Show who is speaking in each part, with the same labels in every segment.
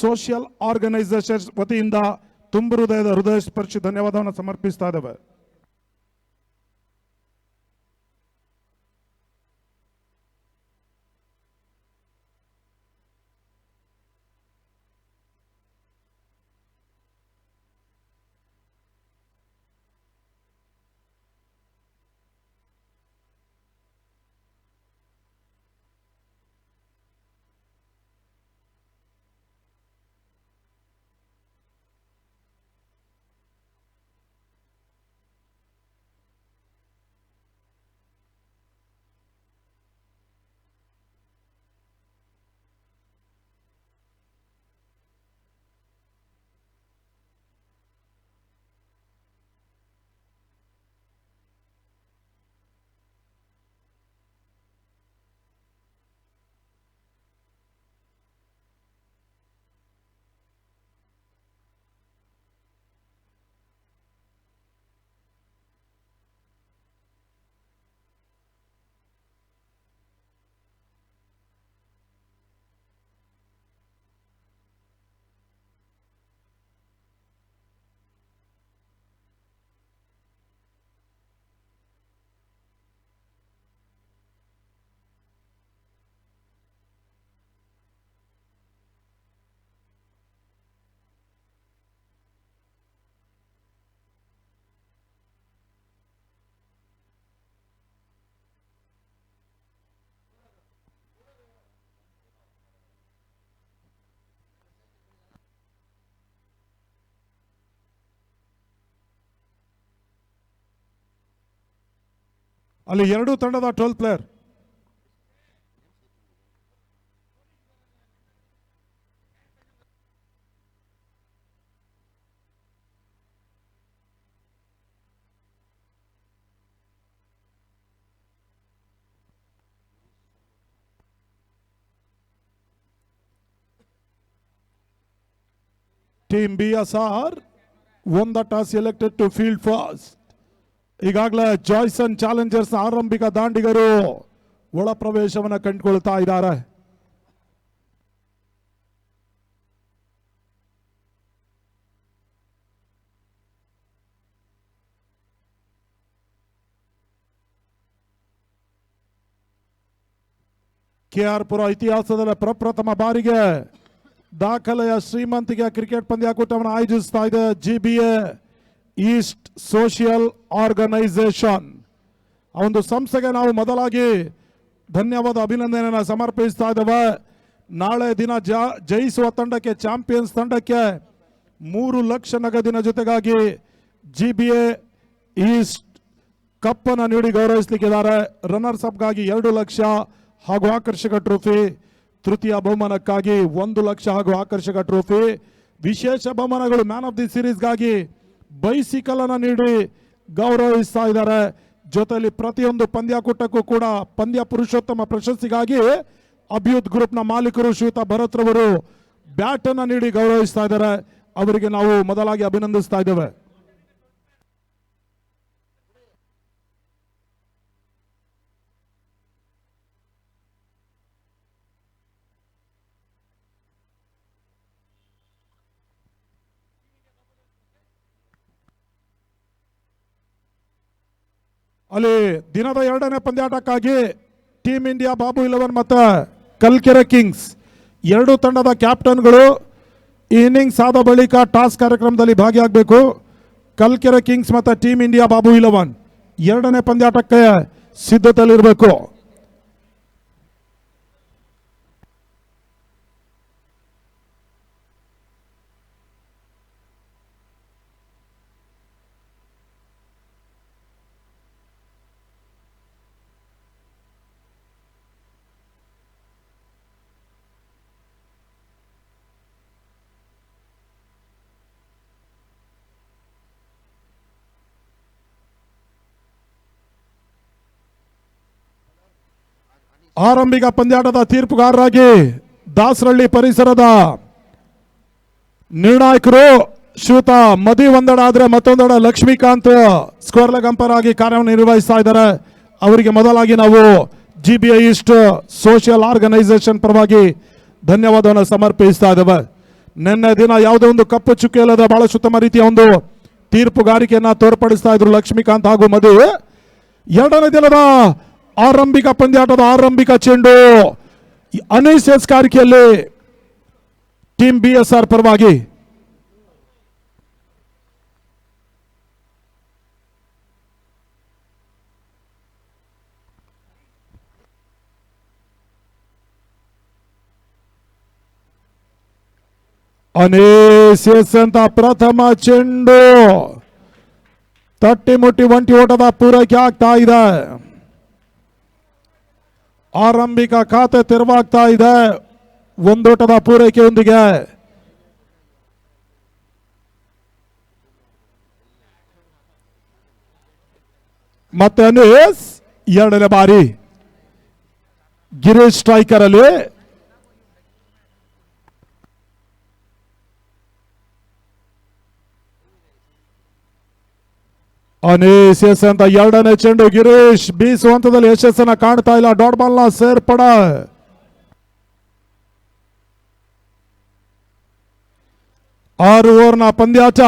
Speaker 1: Social organisation ವತಿಯಿಂದ ತುಂಬ ಹೃದಯ ಸ್ಪರ್ಶಿ ಧನ್ಯವಾದವನ್ನು ಸಮರ್ಪಿಸ್ತಾ ಇದ್ದೇವೆ. ಅಲ್ಲಿ ಎರಡೂ ತಂಡದ 12 player team BSR won the toss, selected to field first. ಈಗಾಗಲೇ ಜಾಯ್ಸನ್ ಚಾಲೆಂಜರ್ಸ್ ಆರಂಭಿಕ ದಾಂಡಿಗರು ಒಳ ಪ್ರವೇಶವನ್ನು ಕಂಡುಕೊಳ್ತಾ ಇದ್ದಾರೆ. KR ಪುರ ಇತಿಹಾಸದಲ್ಲಿ ಪ್ರಪ್ರಥಮ ಬಾರಿಗೆ ದಾಖಲೆಯ ಶ್ರೀಮಂತಿಗೆ ಕ್ರಿಕೆಟ್ ಪಂದ್ಯಾಕೂಟವನ್ನು ಆಯೋಜಿಸ್ತಾ ಇದೆ GBA ಈಸ್ಟ್ ಸೋಷಿಯಲ್ ಆರ್ಗನೈಸೇಷನ್. ಆ ಒಂದು ಸಂಸ್ಥೆಗೆ ನಾವು ಮೊದಲಾಗಿ ಧನ್ಯವಾದ ಅಭಿನಂದನೆಯನ್ನು ಸಮರ್ಪಿಸ್ತಾ ಇದ್ದೇವೆ. ನಾಳೆ ದಿನ ಜಯಿಸುವ ತಂಡಕ್ಕೆ, ಚಾಂಪಿಯನ್ಸ್ ತಂಡಕ್ಕೆ 3 ಲಕ್ಷ ನಗದಿನ ಜೊತೆಗಾಗಿ GBA ಈಸ್ಟ್ ಕಪ್ ಅನ್ನು ನೀಡಿ ಗೌರವಿಸಲಿಕ್ಕಿದ್ದಾರೆ. ರನ್ನರ್ಸ್ ಅಪ್ಗಾಗಿ 2 ಲಕ್ಷ ಹಾಗೂ ಆಕರ್ಷಕ ಟ್ರೋಫಿ, ತೃತೀಯ ಬಹುಮಾನಕ್ಕಾಗಿ 1 ಲಕ್ಷ ಹಾಗೂ ಆಕರ್ಷಕ ಟ್ರೋಫಿ, ವಿಶೇಷ ಬಹುಮಾನಗಳು ಮ್ಯಾನ್ ಆಫ್ ದಿ ಸೀರೀಸ್ಗಾಗಿ ಬೈಸಿಕಲ್ ಅನ್ನು ನೀಡಿ ಗೌರವಿಸ್ತಾ ಇದ್ದಾರೆ. ಜೊತೆಯಲ್ಲಿ ಪ್ರತಿಯೊಂದು ಪಂದ್ಯಾಕೂಟಕ್ಕೂ ಕೂಡ ಪಂದ್ಯ ಪುರುಷೋತ್ತಮ ಪ್ರಶಸ್ತಿಗಾಗಿ ಅಭಿಯುತ್ ಗ್ರೂಪ್ನ ಮಾಲೀಕರು ಶ್ರೀಯುತ ಭರತ್ ರವರು ಬ್ಯಾಟ್ ಅನ್ನು ನೀಡಿ ಗೌರವಿಸ್ತಾ ಇದ್ದಾರೆ. ಅವರಿಗೆ ನಾವು ಮೊದಲಾಗಿ ಅಭಿನಂದಿಸ್ತಾ ಇದ್ದೇವೆ. ಅಲ್ಲಿ ದಿನದ 2ನೇ ಪಂದ್ಯಾಟಕ್ಕಾಗಿ ಟೀಮ್ ಇಂಡಿಯಾ ಬಾಬು 11 ಮತ್ತು ಕಲ್ಕೆರೆ ಕಿಂಗ್ಸ್ ಎರಡೂ ತಂಡದ ಕ್ಯಾಪ್ಟನ್ಗಳು ಇನ್ನಿಂಗ್ಸ್ ಆದ ಬಳಿಕ ಟಾಸ್ ಕಾರ್ಯಕ್ರಮದಲ್ಲಿ ಭಾಗಿಯಾಗಬೇಕು. ಕಲ್ಕೆರೆ ಕಿಂಗ್ಸ್ ಮತ್ತು ಟೀಮ್ ಇಂಡಿಯಾ ಬಾಬು 11 2ನೇ ಪಂದ್ಯಾಟಕ್ಕೆ ಸಿದ್ಧತೆಯಲ್ಲಿರಬೇಕು. ಆರಂಭಿಕ ಪಂದ್ಯಾಟದ ತೀರ್ಪುಗಾರರಾಗಿ ದಾಸರಳ್ಳಿ ಪರಿಸರದ ನಿರ್ಣಾಯಕರು ಶ್ರೀಯುತ ಮದಿ ಒಂದೆಡೆ ಆದರೆ ಮತ್ತೊಂದೆಡೆ ಲಕ್ಷ್ಮೀಕಾಂತ್ ಸ್ಕೋರ್ ಲೆಗ್ ಅಂಪೈರ್ ಆಗಿ ಕಾರ್ಯನಿರ್ವಹಿಸ್ತಾ ಇದ್ದಾರೆ. ಅವರಿಗೆ ಮೊದಲಾಗಿ ನಾವು GBA ಈಸ್ಟ್ ಸೋಷಿಯಲ್ ಆರ್ಗನೈಸೇಷನ್ ಪರವಾಗಿ ಧನ್ಯವಾದವನ್ನು ಸಮರ್ಪಿಸ್ತಾ ಇದ್ದೇವೆ. ನಿನ್ನೆ ದಿನ ಯಾವುದೇ ಒಂದು ಕಪ್ಪು ಚುಕ್ಕೆ ಇಲ್ಲದ ಬಹಳ ಉತ್ತಮ ರೀತಿಯ ಒಂದು ತೀರ್ಪುಗಾರಿಕೆಯನ್ನ ತೋರ್ಪಡಿಸ್ತಾ ಇದ್ರು ಲಕ್ಷ್ಮೀಕಾಂತ್ ಹಾಗೂ ಮಧು. ಎರಡನೇ ದಿನದ ಆರಂಭಿಕ ಪಂದ್ಯಾಟದ ಆರಂಭಿಕ ಚೆಂಡು ಅನೀಸ್ ಎಸ್ಕಾರಿಕೆಯಲ್ಲಿ ಟೀಮ್ BSR ಪರವಾಗಿ. ಅನೀಸ್ ಅಂತ ಪ್ರಥಮ ಚೆಂಡು ತಟ್ಟಿ ಮುಟ್ಟಿ ಒಂಟಿ ಓಟದ ಪೂರೈಕೆ ಆಗ್ತಾ ಇದೆ. ಆರಂಭಿಕ ಖಾತೆ ತೆರವಾಗ್ತಾ ಇದೆ ಒಂದೋಟದ ಪೂರೈಕೆಯೊಂದಿಗೆ. ಮತ್ತೆ ಅನೀಸ್ ಎರಡನೇ ಬಾರಿ ಗಿರೀಶ್ ಸ್ಟ್ರೈಕರ್ ಅಲ್ಲಿ. ಅನೀಸ್ ಅಂತ ಎರಡನೇ ಚೆಂಡು ಗಿರೀಶ್ ಬೀಸುವಂತದಲ್ಲಿ ಯಶಸ್ಸನ್ನ ಕಾಣ್ತಾ ಇಲ್ಲ. ಡಾಟ್ ಬಾಲ್ ನ ಸೇರ್ಪಡ. ಆರು ಓವರ್ನ ಪಂದ್ಯಾಟ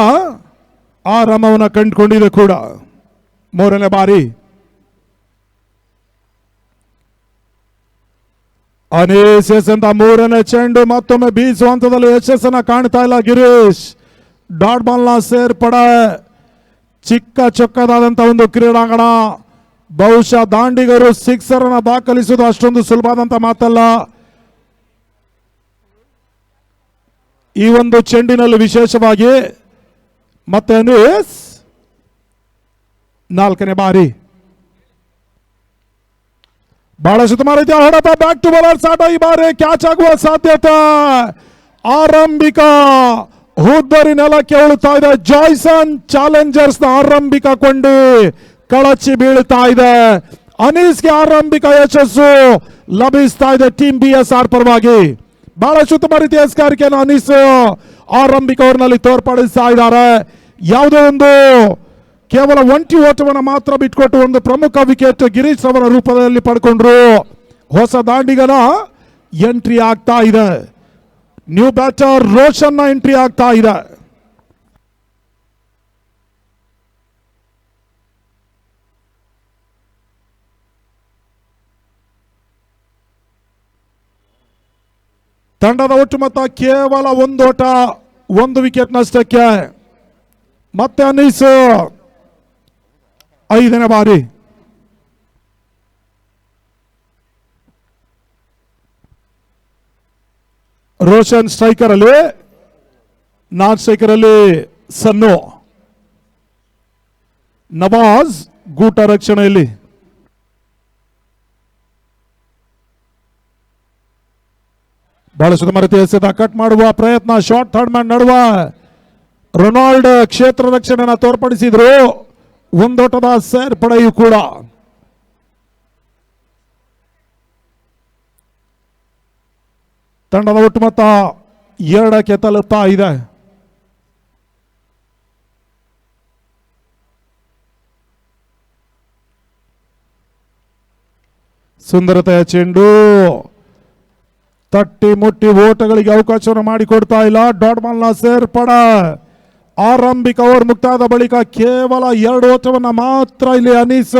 Speaker 1: ಆರಾಮವನ್ನ ಕಂಡುಕೊಂಡಿದೆ ಕೂಡ. ಮೂರನೇ ಬಾರಿ ಅನೀಸ್ ಅಂತ ಮೂರನೇ ಚೆಂಡು ಮತ್ತೊಮ್ಮೆ ಬೀಸುವಂತದಲ್ಲಿ ಯಶಸ್ಸನ್ನ ಕಾಣ್ತಾ ಇಲ್ಲ ಗಿರೀಶ್. ಡಾಟ್ ಬಾಲ್ ನ ಸೇರ್ಪಡ. ಚಿಕ್ಕ ಚೊಕ್ಕದಾದಂತಹ ಒಂದು ಕ್ರೀಡಾಂಗಣ. ಬಹುಶಃ ದಾಂಡಿಗರು ಸಿಕ್ಸರ್ ಅನ್ನ ದಾಖಲಿಸುವುದು ಅಷ್ಟೊಂದು ಸುಲಭವಾದಂತ ಮಾತಲ್ಲ. ಈ ಒಂದು ಚೆಂಡಿನಲ್ಲಿ ವಿಶೇಷವಾಗಿ. ಮತ್ತೆ ಅನೀಸ್ ನಾಲ್ಕನೇ ಬಾರಿ ಬಹಳ ಸುತ್ತಮ ರೀತಿಯ ಹೊಡೆತ. ಬ್ಯಾಕ್ ಟು ಬೌಲರ್ ಸಾಟ. ಈ ಬಾರಿ ಕ್ಯಾಚ್ ಆಗುವ ಸಾಧ್ಯತೆ. ಆರಂಭಿಕ ಹುದ್ದರಿ ನೆಲಕ್ಕೆ ಉಳುತ್ತಾ ಇದೆ. ಜಾಯ್ಸನ್ ಚಾಲೆಂಜರ್ಸ್ ನ ಆರಂಭಿಕ ಕೊಂಡಿ ಕಳಚಿ ಬೀಳುತ್ತಾ ಇದೆ. ಅನೀಸ್ಗೆ ಆರಂಭಿಕ ಯಶಸ್ಸು ಲಭಿಸ್ತಾ ಇದೆ ಟೀಮ್ BSR ಪರವಾಗಿ. ಬಹಳ ಉತ್ತಮ ರೀತಿಯ ಎಸ್ಕಾರಿಕೆಯನ್ನು ಅನೀಸ್ ಆರಂಭಿಕ ಓವರ್ನಲ್ಲಿ ತೋರ್ಪಡಿಸ್ತಾ ಇದ್ದಾರೆ. ಯಾವುದೋ ಒಂದು ಕೇವಲ ಒಂಟಿ ಓಟವನ್ನು ಮಾತ್ರ ಬಿಟ್ಕೊಟ್ಟು ಒಂದು ಪ್ರಮುಖ ವಿಕೆಟ್ ಗಿರೀಶ್ ಅವರ ರೂಪದಲ್ಲಿ ಪಡ್ಕೊಂಡ್ರು. ಹೊಸ ದಾಂಡಿಗನ ಎಂಟ್ರಿ ಆಗ್ತಾ ಇದೆ. ನ್ಯೂ ಬ್ಯಾಟರ್ ರೋಷನ್ ಎಂಟ್ರಿ ಆಗ್ತಾ ಇದೆ. ತಂಡದ ಒಟ್ಟು ಮೊತ್ತ ಕೇವಲ ಒಂದು ಓಟ, ಒಂದು ವಿಕೆಟ್ ನಷ್ಟಕ್ಕೆ. ಮತ್ತೆ ಅನೀಸ್ ಐದನೇ ಬಾರಿ ರೋಷನ್ ಸ್ಟ್ರೈಕರ್ ಅಲ್ಲಿ, ನಾನ್ ಸ್ಟ್ರೈಕರ್ ಅಲ್ಲಿ ಸನ್ನು. ನವಾಜ್ ಗೂಟ ರಕ್ಷಣೆಯಲ್ಲಿ. ಬಹಳ ಸುತ್ತಮ ರೀತಿಯ ಕಟ್ ಮಾಡುವ ಪ್ರಯತ್ನ. ಶಾರ್ಟ್ ಥರ್ಡ್ ಮ್ಯಾನ್ ನಡುವ ರೊನಾಲ್ಡ್ ಕ್ಷೇತ್ರ ರಕ್ಷಣೆಯನ್ನು ತೋರ್ಪಡಿಸಿದ್ರು. ಒಂದೋಟದ ಸೇರ್ಪಡೆಯೂ ಕೂಡ. ತಂಡದ ಒಟ್ಟು ಮೊತ್ತ 2ಕ್ಕೆ ತಲುಪ್ತಾ ಇದೆ. ಸುಂದರತೆಯ ಚೆಂಡು ತಟ್ಟಿ ಮುಟ್ಟಿ ಓಟಗಳಿಗೆ ಅವಕಾಶವನ್ನು ಮಾಡಿಕೊಡ್ತಾ ಇಲ್ಲ. ಡಾಟ್ ಬಾಲ್ ನ ಸೇರ್ಪಡ. ಆರಂಭಿಕ ಓವರ್ ಮುಕ್ತಾಯದ ಬಳಿಕ ಕೇವಲ 2 ಓಟವನ್ನು ಮಾತ್ರ ಇಲ್ಲಿ ಅನೀಸ್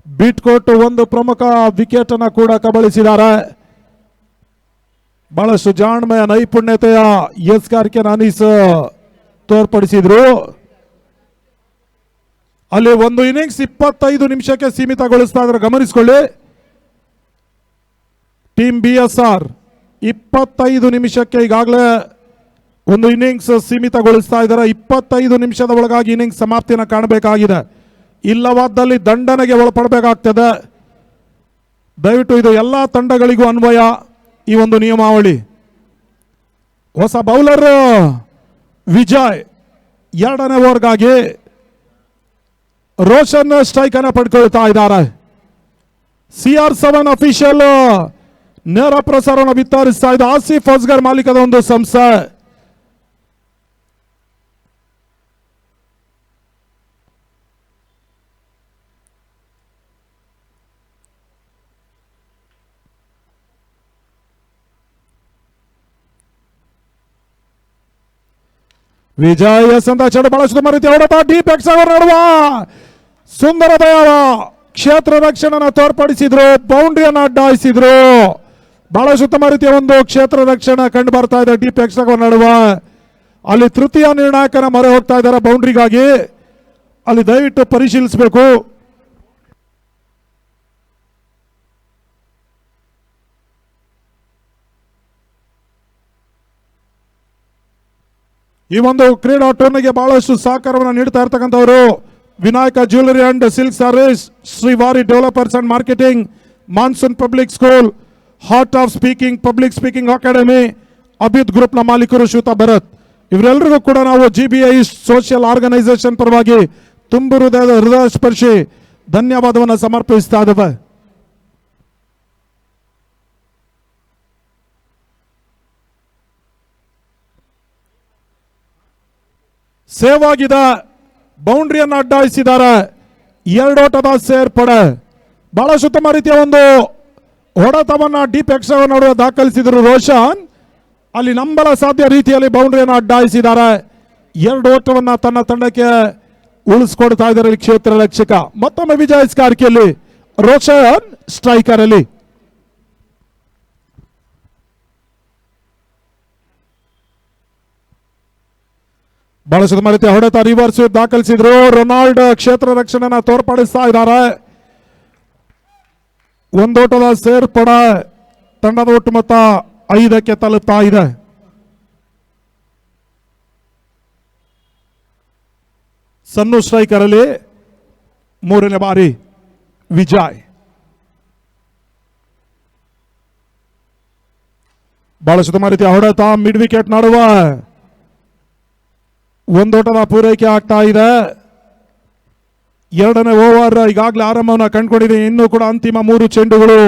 Speaker 1: ಬಿಟ್ಕೊಟ್ಟು ಒಂದು ಪ್ರಮುಖ ವಿಕೆಟ್ ಅನ್ನು ಕೂಡ ಕಬಳಿಸಿದ್ದಾರೆ. ಬಹಳಷ್ಟು ಜಾಣ್ಮೆಯ ನೈಪುಣ್ಯತೆಯ ಎಸ್ಕಾರಿಕೆಯನ್ನು ಅನೀಸ್ ತೋರ್ಪಡಿಸಿದ್ರು. ಅಲ್ಲಿ ಒಂದು ಇನ್ನಿಂಗ್ಸ್ 25 ನಿಮಿಷಕ್ಕೆ ಸೀಮಿತಗೊಳಿಸ್ತಾ ಇದ್ರೆ ಗಮನಿಸಿಕೊಳ್ಳಿ. ಟೀಮ್ BSR 25 ನಿಮಿಷಕ್ಕೆ ಈಗಾಗಲೇ ಒಂದು ಇನ್ನಿಂಗ್ಸ್ ಸೀಮಿತಗೊಳಿಸ್ತಾ ಇದ್ದಾರೆ. 25 ನಿಮಿಷದ ಒಳಗಾಗಿ ಇನ್ನಿಂಗ್ಸ್ ಸಮಾಪ್ತಿಯನ್ನು ಕಾಣಬೇಕಾಗಿದೆ. ಇಲ್ಲವಾದಲ್ಲಿ ದಂಡನೆಗೆ ಒಳಪಡಬೇಕಾಗ್ತದೆ. ದಯವಿಟ್ಟು ಇದು ಎಲ್ಲ ತಂಡಗಳಿಗೂ ಅನ್ವಯ ಈ ಒಂದು ನಿಯಮಾವಳಿ. ಹೊಸ ಬೌಲರ್ ವಿಜಯ್ 2ನೇ ಓವರ್ಗಾಗಿ ರೋಷನ್ ಸ್ಟ್ರೈಕ್ ಅನ್ನು ಪಡ್ಕೊಳ್ತಾ ಇದ್ದಾರೆ. CR7 ಅಫಿಷಿಯಲ್ ನೇರ ಪ್ರಸಾರವನ್ನು ವಿತರಿಸ್ತಾ ಇದೆ. ಆಸಿಫ್ ಅಸ್ಗರ್ ಮಾಲೀಕದ ಒಂದು ಸಂಸ್ಥೆ. ವಿಜಯ್ ಎಸ್ ಅಂತ ಚೆಂಡು ಬಹಳ ಸುಂದರ ರೀತಿ ಹೊಡೆತ ಡೀಪ್ ಎಕ್ಸ್ ನಡುವ ಸುಂದರ ದಯಾಳ ಕ್ಷೇತ್ರ ರಕ್ಷಣೆನ ತೋರ್ಪಡಿಸಿದ್ರು, ಬೌಂಡ್ರಿಯನ್ನ ಅಡ್ಡಾಯಿಸಿದ್ರು. ಬಹಳ ಉತ್ತಮ ರೀತಿಯ ಒಂದು ಕ್ಷೇತ್ರ ರಕ್ಷಣೆ ಕಂಡು ಬರ್ತಾ ಇದೆ ಡೀಪ್ ಎಕ್ಸ್ ನಡುವ. ಅಲ್ಲಿ ತೃತೀಯ ನಿರ್ಣಾಯಕನ ಮೊರೆ ಹೋಗ್ತಾ ಇದ್ದಾರೆ ಬೌಂಡ್ರಿಗಾಗಿ. ಅಲ್ಲಿ ದಯವಿಟ್ಟು ಪರಿಶೀಲಿಸಬೇಕು. ಈ ಒಂದು ಕ್ರೀಡಾ ಟೂರ್ನಿಗೆ ಬಹಳಷ್ಟು ಸಹಕಾರವನ್ನು ನೀಡ್ತಾ ಇರ್ತಕ್ಕಂಥವರು Vinayaka jewellery and silk sarees, Srivari developers and marketing, monsoon public school, heart of speaking public speaking academy, Abhith group ನ ಮಾಲೀಕರು ಶ್ವೇತಾ ಭರತ್. ಇವರೆಲ್ಲರಿಗೂ ಕೂಡ ನಾವು GBI ಸೋಷಿಯಲ್ ಆರ್ಗನೈಸೇಷನ್ ಪರವಾಗಿ ತುಂಬು ಹೃದಯ ಸ್ಪರ್ಶಿ ಧನ್ಯವಾದವನ್ನು ಸಮರ್ಪಿಸ್ತಾ ಇದ್ದೇವೆ. ಸೇವ್ ಆಗಿದೆ, ಬೌಂಡ್ರಿಯನ್ನು ಅಡ್ಡಾಯಿಸಿದ್ದಾರೆ. 2 ಓಟದ ಸೇರ್ಪಡೆ. ಬಹಳ ಉತ್ತಮ ರೀತಿಯ ಒಂದು ಹೊಡೆತವನ್ನ ಡೀಪ್ ಎಕ್ಸ್ ನಡುವೆ ದಾಖಲಿಸಿದರು ರೋಷನ್. ಅಲ್ಲಿ ನಂಬಲ ಸಾಧ್ಯ ರೀತಿಯಲ್ಲಿ ಬೌಂಡ್ರಿಯನ್ನು ಅಡ್ಡಾಯಿಸಿದ್ದಾರೆ. 2 ಓಟವನ್ನ ತನ್ನ ತಂಡಕ್ಕೆ ಉಳಿಸ್ಕೊಡ್ತಾ ಇದ್ದಾರೆ ಕ್ಷೇತ್ರ ರಕ್ಷಕ. ಮತ್ತೊಮ್ಮೆ ವಿಜಯ್ ಸ್ಕಾರ್ಕಿಯಲ್ಲಿ ರೋಷನ್ ಸ್ಟ್ರೈಕರ್ ಅಲ್ಲಿ. ಬಹಳ ಸುತ್ತಮ ರೀತಿಯ ಹೊಡೆತ ರಿವರ್ಸ್ ದಾಖಲಿಸಿದ್ರು. ರೊನಾಲ್ಡ್ ಕ್ಷೇತ್ರ ರಕ್ಷಣೆನ ತೋರ್ಪಡಿಸ್ತಾ ಇದ್ದಾರೆ. 1 ಓಟದ ಸೇರ್ಪಡೆ. ತಂಡದ ಒಟ್ಟು ಮೊತ್ತ 5ಕ್ಕೆ ತಲುಪ್ತಾ ಇದೆ. ಸನ್ನು ಸ್ಟ್ರೈಕರ್ ಅಲ್ಲಿ 3ನೇ ಬಾರಿ ವಿಜಯ್. ಬಹಳ ಸುತ್ತಮ ರೀತಿಯ ಹೊಡೆತ ಮಿಡ್ ವಿಕೆಟ್ ನಡುವ 1 ಓಟದ ಪೂರೈಕೆ ಆಗ್ತಾ ಇದೆ. 2ನೇ ಓವರ್ ಈಗಾಗಲೇ ಆರಂಭವನ್ನು ಕಂಡುಕೊಂಡಿದೆ. ಇನ್ನೂ ಕೂಡ ಅಂತಿಮ 3 ಚೆಂಡುಗಳು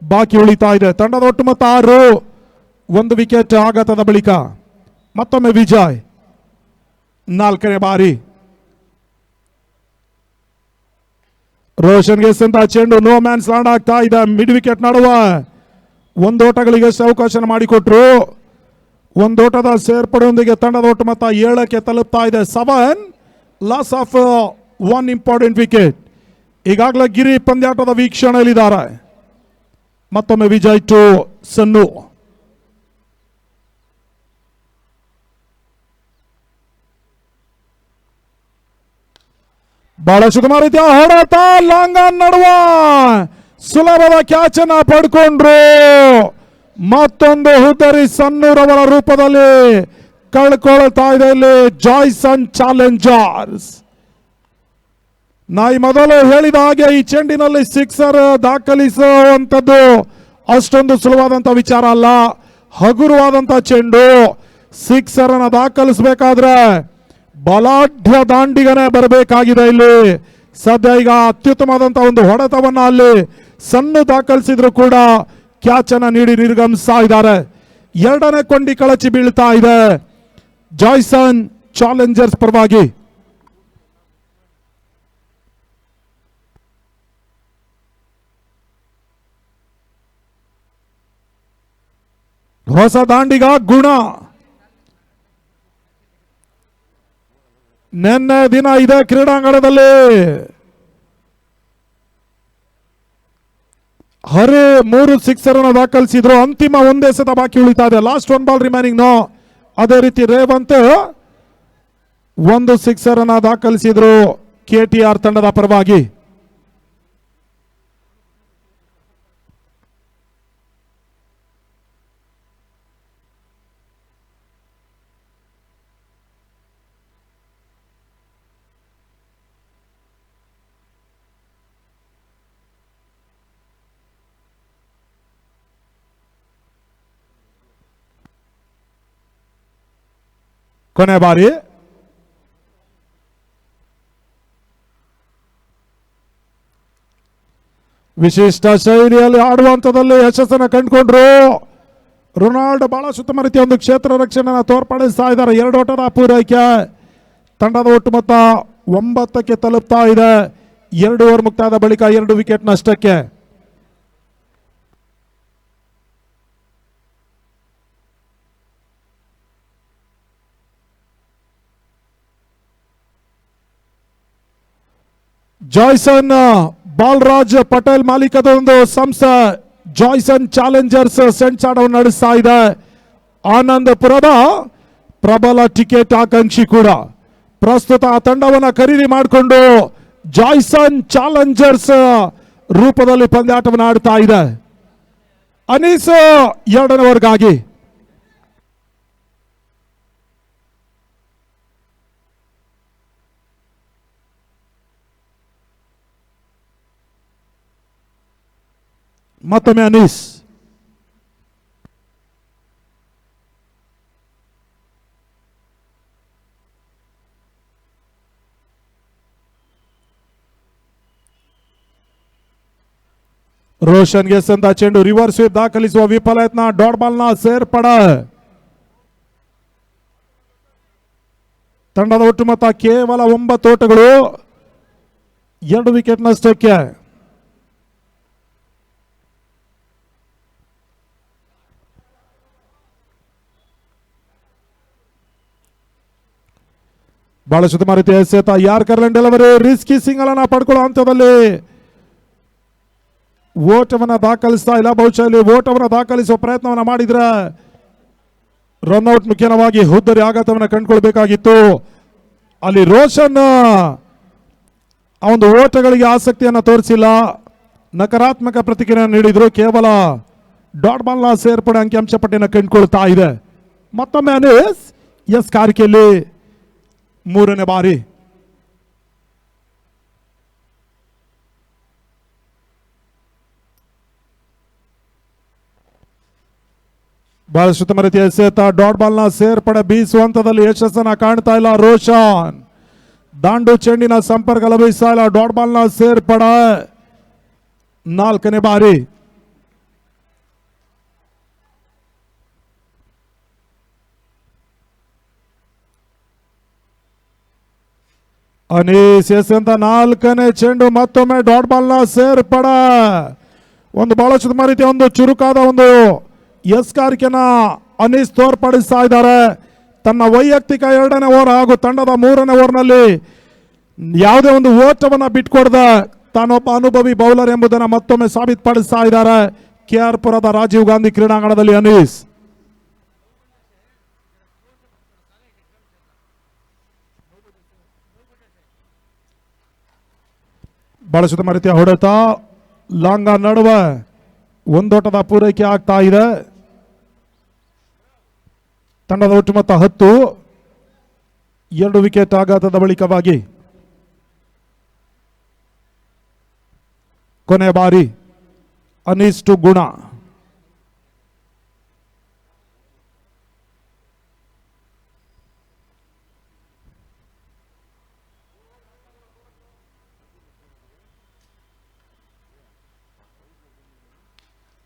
Speaker 1: ಬಾಕಿ ಉಳಿತಾ ಇದೆ. ತಂಡದ ಒಟ್ಟು ಮೊತ್ತ 6. 1 ವಿಕೆಟ್ ಆಘಾತದ ಬಳಿಕ ಮತ್ತೊಮ್ಮೆ ವಿಜಯ್ 4ನೇ ಬಾರಿ. ರೋಷನ್ಗೆ ಸಂತ ಚೆಂಡು ನೋ ಮ್ಯಾನ್ಸ್ ಲ್ಯಾಂಡ್ ಆಗ್ತಾ ಇದೆ. ಮಿಡ್ ವಿಕೆಟ್ ನಡುವ 1 ಓಟಗಳಿಗೆ ಅವಕಾಶ ಮಾಡಿಕೊಟ್ರು. 1 ಓಟದ ಸೇರ್ಪಡೆಯೊಂದಿಗೆ ತಂಡದ ಒಟ್ಟು ಮೊತ್ತ 7ಕ್ಕೆ ತಲುಪ್ತಾ ಇದೆ. 7 ಲಾಸ್ ಆಫ್ 1 ಇಂಪಾರ್ಟೆಂಟ್ ವಿಕೆಟ್. ಈಗಾಗಲೇ ಗಿರಿ ಪಂದ್ಯಾಟದ ವೀಕ್ಷಣೆಯಲ್ಲಿದ್ದಾರೆ. ಮತ್ತೊಮ್ಮೆ ವಿಜಯ್ ಟು ಸನ್ನು. ಬಹಳ ಸುಗಮ ರೀತಿಯ ಹೊಡೆತ ಲಾಂಗ್ ಆನ್ ನಡುವ ಸುಲಭದ ಕ್ಯಾಚ್ ಅನ್ನ ಪಡ್ಕೊಂಡ್ರು. ಮತ್ತೊಂದು ಹುದ್ದರಿ ಸನ್ನೂರವರ ರೂಪದಲ್ಲಿ ಕಳ್ಕೊಳ್ತಾ ಇದೆ ಇಲ್ಲಿ ಜಾಯ್ಸನ್ ಚಾಲೆಂಜರ್ಸ್. ಈ ಮೊದಲು ಹೇಳಿದ ಹಾಗೆ ಈ ಚೆಂಡಿನಲ್ಲಿ ಸಿಕ್ಸರ್ ದಾಖಲಿಸುವಂಥದ್ದು ಅಷ್ಟೊಂದು ಸುಲಭವಾದಂಥ ವಿಚಾರ ಅಲ್ಲ. ಹಗುರವಾದಂಥ ಚೆಂಡು. ಸಿಕ್ಸರ್ ಅನ್ನ ದಾಖಲಿಸಬೇಕಾದ್ರೆ ಬಲಾಢ್ಯ ದಾಂಡಿಗನೇ ಬರಬೇಕಾಗಿದೆ. ಇಲ್ಲಿ ಸದ್ಯ ಈಗ ಅತ್ಯುತ್ತಮವಾದಂಥ ಒಂದು ಹೊಡೆತವನ್ನ ಅಲ್ಲಿ ಸಣ್ಣ ದಾಖಲಿಸಿದ್ರು ಕೂಡ ಕ್ಯಾಚ್ ಅನ್ನ ನೀಡಿ ನಿರ್ಗಮಿಸ್ತಾ ಇದ್ದಾರೆ. 2ನೇ ಕೊಂಡಿ ಕಳಚಿ ಬೀಳ್ತಾ ಇದೆ ಜಾಯ್ಸನ್ ಚಾಲೆಂಜರ್ಸ್ ಪರವಾಗಿ. ಹೊಸ ದಾಂಡಿಗ ಗುಣ. ನಿನ್ನೆ ದಿನ ಇದೇ ಕ್ರೀಡಾಂಗಣದಲ್ಲಿ ಹರೇ 3 ಸಿಕ್ಸರ್ ಅನ್ನು ದಾಖಲಿಸಿದ್ರು. ಅಂತಿಮ 1 ಎಸೆತ ಬಾಕಿ ಉಳಿತಾ ಇದೆ. Last 1 ball remaining no. ಅದೇ ರೀತಿ ರೇವಂತ್ 1 ಸಿಕ್ಸರ್ ಅನ್ನು ದಾಖಲಿಸಿದ್ರು KTR ತಂಡದ ಪರವಾಗಿ. ಕೊನೆ ಬಾರಿ ವಿಶಿಷ್ಟ ಶೈಲಿಯಲ್ಲಿ ಆಡುವಂತದಲ್ಲಿ ಯಶಸ್ಸನ್ನು ಕಂಡುಕೊಂಡ್ರು. ರೊನಾಲ್ಡ್ ಬಹಳ ಉತ್ತಮ ರೀತಿಯ ಒಂದು ಕ್ಷೇತ್ರ ರಕ್ಷಣೆಯನ್ನು ತೋರ್ಪಡಿಸ್ತಾ ಇದ್ದಾರೆ. 2 ಓಟದ ಪೂರೈಕೆ. ತಂಡದ ಒಟ್ಟು ಮೊತ್ತ 9ಕ್ಕೆ ತಲುಪ್ತಾ ಇದೆ. 2 ಓವರ್ ಮುಕ್ತಾಯದ ಬಳಿಕ 2 ವಿಕೆಟ್ ನಷ್ಟಕ್ಕೆ. ಜಾಯ್ಸನ್ ಬಾಲರಾಜ್ ಪಟೇಲ್ ಮಾಲೀಕದ ಒಂದು ಸಂಸ್ಥೆ ಜಾಯ್ಸನ್ ಚಾಲೆಂಜರ್ಸ್ ಸೆಂಟ್ಸ್ ಆಟವನ್ನು ನಡೆಸ್ತಾ ಇದೆ. ಆನಂದಪುರದ ಪ್ರಬಲ ಟಿಕೆಟ್ ಆಕಾಂಕ್ಷಿ ಕೂಡ ಪ್ರಸ್ತುತ ಆ ತಂಡವನ್ನು ಖರೀದಿ ಮಾಡಿಕೊಂಡು ಜಾಯ್ಸನ್ ಚಾಲೆಂಜರ್ಸ್ ರೂಪದಲ್ಲಿ ಪಂದ್ಯಾಟವನ್ನು ಆಡ್ತಾ ಇದೆ. ಅನೀಸ್ ಎರಡನೇ ವರ್ಗಾಗಿ ಮತ್ತೊಮ್ಮೆ ಅನೀಸ್. ರೋಷನ್ ಗೆಸಂತ ಚೆಂಡು ರಿವರ್ಸ್ ಸ್ವೀಪ್ ದಾಖಲಿಸುವ ವಿಫಲ ಯತ್ನ. ಡಾಟ್ ಬಾಲ್ ನ ಸೇರ್ಪಡ. ತಂಡದ ಒಟ್ಟು ಮೊತ್ತ ಕೇವಲ 9 ಓಟಗಳು, 2 ವಿಕೆಟ್ ನಷ್ಟಕ್ಕೆ. ಬಹಳ ಉತ್ತಮ ರೀತಿಯ ಎಸೆತ. ಯಾರ್ಕರ್ಲೆಂಡ್ ಡೆಲಿವರಿ ರಿಸ್ಕಿ ಸಿಂಗಲ್ ಅನ್ನ ಪಡ್ಕೊಳ್ಳೋ ಹಂತದಲ್ಲಿ ಓಟವನ್ನು ದಾಖಲಿಸ್ತಾ ಇಲ್ಲ. ಬಹುಶಃ ಇಲ್ಲಿ ಓಟವನ್ನು ದಾಖಲಿಸುವ ಪ್ರಯತ್ನವನ್ನ ಮಾಡಿದ್ರೆ ರನ್ಔಟ್ ಮುಖ್ಯವಾಗಿ ಹುದ್ದರಿ ಆಘಾತವನ್ನು ಕಂಡುಕೊಳ್ಬೇಕಾಗಿತ್ತು. ಅಲ್ಲಿ ರೋಷನ್ ಆ ಒಂದು ಓಟಗಳಿಗೆ ಆಸಕ್ತಿಯನ್ನು ತೋರಿಸಿಲ್ಲ, ನಕಾರಾತ್ಮಕ ಪ್ರತಿಕ್ರಿಯೆ ನೀಡಿದ್ರು. ಕೇವಲ ಡಾಟ್ ಬಾಲ್ ನ ಸೇರ್ಪಡೆ ಅಂಕಿಅಂಶ ಪಟ್ಟಿಯನ್ನು ಕಂಡುಕೊಳ್ತಾ ಇದೆ. ಮತ್ತೊಮ್ಮೆ ಅನೀಸ್ ಎಸ್ ಕಾರಿಕೆಯಲ್ಲಿ 3ನೇ ಬಾರಿ. ಬಹಳಷ್ಟು ಉತ್ತಮ ರೀತಿಯ ಎಸೆತ. ಡಾಟ್ ಬಾಲ್ ನ ಸೇರ್ಪಡೆ ಬೀಸುವ ಹಂತದಲ್ಲಿ ಯಶಸ್ಸನ್ನ ಕಾಣ್ತಾ ಇಲ್ಲ ರೋಷನ್. ದಾಂಡು ಚೆಂಡಿನ ಸಂಪರ್ಕ ಲಭಿಸ್ತಾ ಇಲ್ಲ. ಡಾಟ್ ಬಾಲ್ ನ ಸೇರ್ಪಡೆ 4ನೇ ಬಾರಿ. ಅನೀಸ್ ಎಸೆಂತ 4ನೇ ಚೆಂಡು. ಮತ್ತೊಮ್ಮೆ ಡಾಟ್ ಬಾಲ್ ನ ಸೇರ್ಪಡೆ. ಒಂದು ಬಹಳಷ್ಟು ಉತ್ತಮ ರೀತಿಯ ಒಂದು ಚುರುಕಾದ ಒಂದು ಎಸ್ಕಾರಿಕೆನ ಅನೀಸ್ ತೋರ್ಪಡಿಸ್ತಾ ಇದ್ದಾರೆ. ತನ್ನ ವೈಯಕ್ತಿಕ 2ನೇ ಓವರ್ ಹಾಗೂ ತಂಡದ 3ನೇ ಓವರ್ನಲ್ಲಿ ಯಾವುದೇ ಒಂದು ಓಟವನ್ನು ಬಿಟ್ಕೊಡದ ತಾನೊಬ್ಬ ಅನುಭವಿ ಬೌಲರ್ ಎಂಬುದನ್ನು ಮತ್ತೊಮ್ಮೆ ಸಾಬೀತುಪಡಿಸ್ತಾ ಇದ್ದಾರೆ ಕೆಆರ್ ಪುರದ ರಾಜೀವ್ ಗಾಂಧಿ ಕ್ರೀಡಾಂಗಣದಲ್ಲಿ ಅನೀಸ್. ಬಹಳ ಉತ್ತಮ ರೀತಿಯ ಹೊಡೆತ. ಲಾಂಗ ನಡುವೆ ಒಂದೋಟದ ಪೂರೈಕೆ ಆಗ್ತಾ ಇದೆ. ತಂಡದ ಒಟ್ಟು ಮೊತ್ತ 10, 2 ವಿಕೆಟ್ ಆಘಾತದ ಬಳಿಕವಾಗಿ ಕೊನೆ ಬಾರಿ ಅನೀಸ್ ಟು ಗುಣ.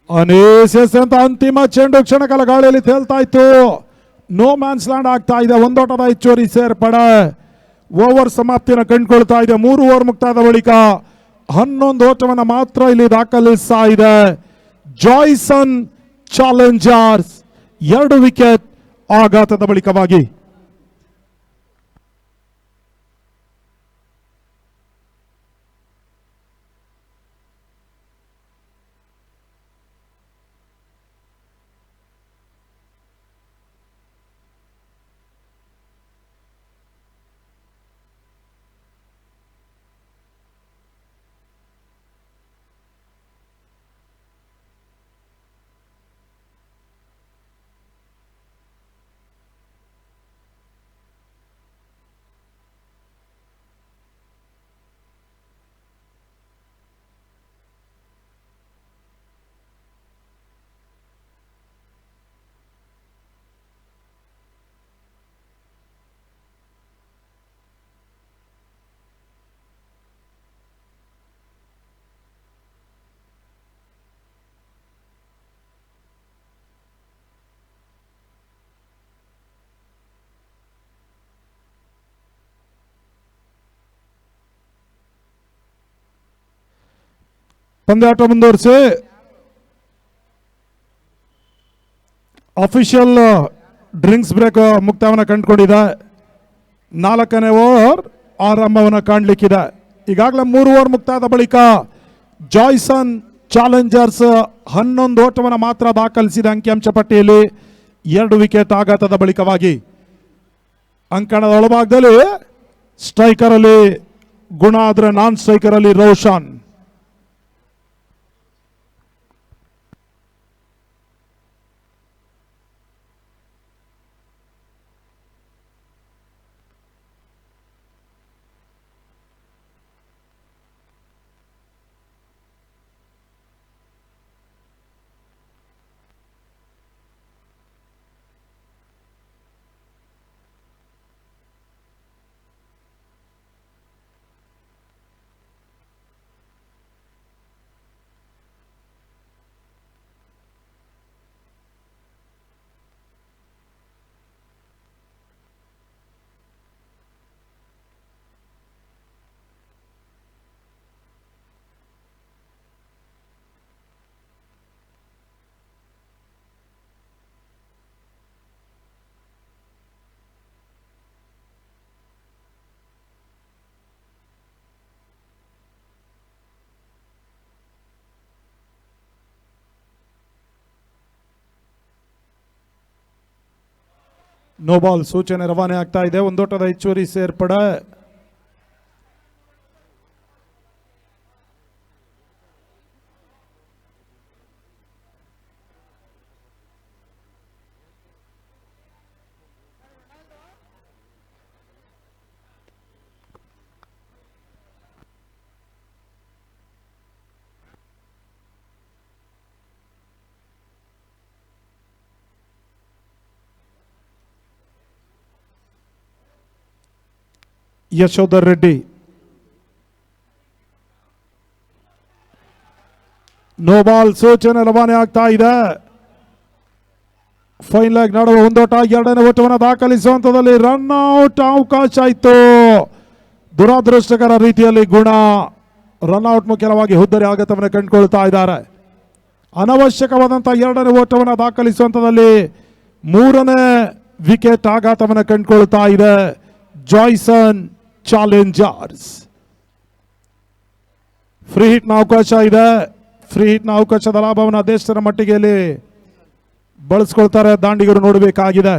Speaker 1: ಅನೀಸ್ ಅಂತ ಅಂತಿಮ ಚೆಂಡು ಕ್ಷಣಕಾಲ ಗಾಳಿಯಲ್ಲಿ ತೇಲ್ತಾ ಇತ್ತು. ನೋ ಮ್ಯಾನ್ಸ್ ಲ್ಯಾಂಡ್ ಆಗ್ತಾ ಇದೆ. ಒಂದೋಟದ ಹೆಚ್ಚುವರಿ ಸೇರ್ಪಡೆ. ಓವರ್ ಸಮಾಪ್ತಿಯನ್ನು ಕಂಡುಕೊಳ್ತಾ ಇದೆ. 3 ಓವರ್ ಮುಕ್ತಾಯದ ಬಳಿಕ 11 ಓಟವನ್ನು ಮಾತ್ರ ಇಲ್ಲಿ ದಾಖಲಿಸ್ತಾ ಇದೆ ಜಾಯ್ಸನ್ ಚಾಲೆಂಜರ್ಸ್. 2 ವಿಕೆಟ್ ಆಘಾತದ ಬಳಿಕವಾಗಿ. ಪಂದ್ಯಾಟ ಮುಂದುವರಿಸಿ ಅಫಿಷಿಯಲ್ ಡ್ರಿಂಕ್ಸ್ ಬ್ರೇಕ್ ಮುಕ್ತಾಯವನ್ನು ಕಂಡುಕೊಂಡಿದೆ. 4ನೇ ಓವರ್ ಆರಂಭವನ್ನು ಕಾಣಲಿಕ್ಕಿದೆ. ಈಗಾಗಲೇ 3 ಓವರ್ ಮುಕ್ತಾಯದ ಬಳಿಕ ಜಾಯ್ಸನ್ ಚಾಲೆಂಜರ್ಸ್ 11 ಓಟವನ್ನು ಮಾತ್ರ ದಾಖಲಿಸಿದ ಅಂಕಿಅಂಶ ಪಟ್ಟಿಯಲ್ಲಿ 2 ವಿಕೆಟ್ ಆಘಾತದ ಬಳಿಕವಾಗಿ. ಅಂಕಣದ ಒಳಭಾಗದಲ್ಲಿ ಸ್ಟ್ರೈಕರ್ ಅಲ್ಲಿ ಗುಣ ಆದ್ರೆ ನಾನ್ ಸ್ಟ್ರೈಕರ್ ಅಲ್ಲಿ ರೋಷನ್. ನೋ ಬಾಲ್ ಸೂಚನೆ ರವಾನೆ ಆಗ್ತಾ ಇದೆ. ಒಂದೋಟದ ಹೆಚ್ಚುವರಿ ಸೇರ್ಪಡೆ. ಯಶೋಧರ್ ರೆಡ್ಡಿ ನೋ ಬಾಲ್ ಸೂಚನೆ ರವಾನೆ ಆಗ್ತಾ ಇದೆ. ಫೈನ್ ಲೆಗ್ ನಡುವ ಒಂದೋಟ, ಎರಡನೇ ಓಟವನ್ನು ದಾಖಲಿಸುವಂತದಲ್ಲಿ ರನ್ ಔಟ್ ಅವಕಾಶ ಇತ್ತು. ದುರಾದೃಷ್ಟಕರ ರೀತಿಯಲ್ಲಿ ಗುಣ ರನ್ ಔಟ್ ಮುಖ್ಯವಾಗಿ ಹುದ್ದರಿ ಆಘಾತವನ್ನು ಕಂಡುಕೊಳ್ತಾ ಇದ್ದಾರೆ. ಅನವಶ್ಯಕವಾದಂತಹ ಎರಡನೇ ಓಟವನ್ನು ದಾಖಲಿಸುವಂತದಲ್ಲಿ 3ನೇ ವಿಕೆಟ್ ಆಘಾತವನ್ನು ಕಂಡುಕೊಳ್ತಾ ಇದೆ ಜಾಯ್ಸನ್ ಚಾಲೆಂಜರ್ಸ್. ಫ್ರೀ ಹಿಟ್ನ ಅವಕಾಶ ಇದೆ. ಫ್ರೀ ಹಿಟ್ನ ಅವಕಾಶದ ಲಾಭವನ್ನು ಅದೆಷ್ಟರ ಮಟ್ಟಿಗೆ ಬಳಸ್ಕೊಳ್ತಾರೆ ದಾಂಡಿಗರು ನೋಡಬೇಕಾಗಿದೆ.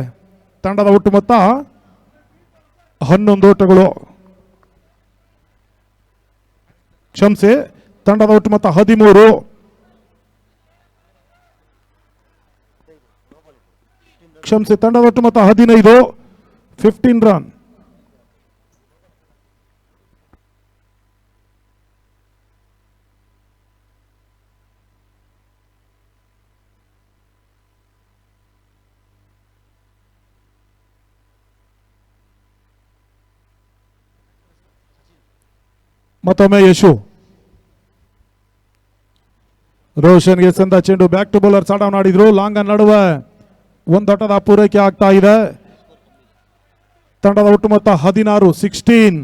Speaker 1: ತಂಡದ ಒಟ್ಟು ಮೊತ್ತ 11 ಓಟಗಳು. ಕ್ಷಮಿಸಿ, ತಂಡದ ಒಟ್ಟು ಮೊತ್ತ 13. ಕ್ಷಮಿಸಿ, ತಂಡದ ಒಟ್ಟು ಮೊತ್ತ 15. 15 ರನ್. ಮತ್ತೊಮ್ಮೆ ಯಶು. ರೋಷನ್ಗೆ ಸಂದ ಚೆಂಡು ಬ್ಯಾಕ್ ಟು ಬೌಲರ್ ಸಾಡ ಮಾಡಿದ್ರು. ಲಾಂಗ್ ನಡುವೆ ಒಂದೊಟ್ಟದ ಪೂರೈಕೆ ಆಗ್ತಾ ಇದೆ. ತಂಡದ ಒಟ್ಟು ಮೊತ್ತ 16. 16.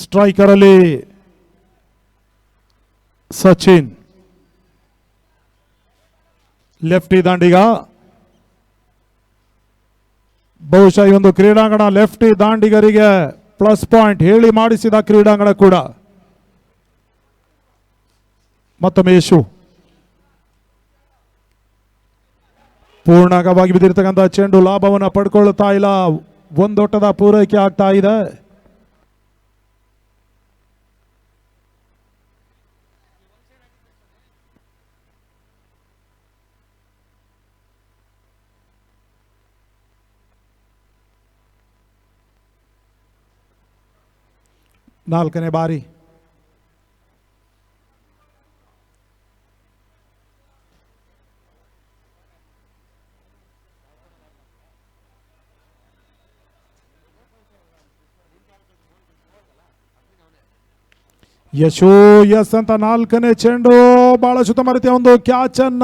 Speaker 1: ಸ್ಟ್ರೈಕರ್ ಅಲ್ಲಿ ಸಚಿನ್. ಲೆಫ್ಟಿ ದಾಂಡಿಗ. ಬಹುಶಃ ಈ ಒಂದು ಕ್ರೀಡಾಂಗಣ ಲೆಫ್ಟಿ ದಾಂಡಿಗರಿಗೆ ಪ್ಲಸ್ ಪಾಯಿಂಟ್ ಹೇಳಿ ಮಾಡಿಸಿದ ಕ್ರೀಡಾಂಗಣ ಕೂಡ. ಮತ್ತೊಮ್ಮೆ ಯಶು. ಪೂರ್ಣವಾಗಿ ಬಿದ್ದಿರ್ತಕ್ಕಂಥ ಚೆಂಡು ಲಾಭವನ್ನು ಪಡ್ಕೊಳ್ತಾ ಇಲ್ಲ. ಒಂದೊಟ್ಟದ ಪೂರೈಕೆ ಆಗ್ತಾ ಇದೆ. ನಾಲ್ಕನೇ ಬಾರಿ. ಯಶು ಎಸ್ ಅಂತ 4ನೇ ಚೆಂಡು. ಬಹಳ ಉತ್ತಮ ರೀತಿಯ ಒಂದು ಕ್ಯಾಚ್ ಅನ್ನ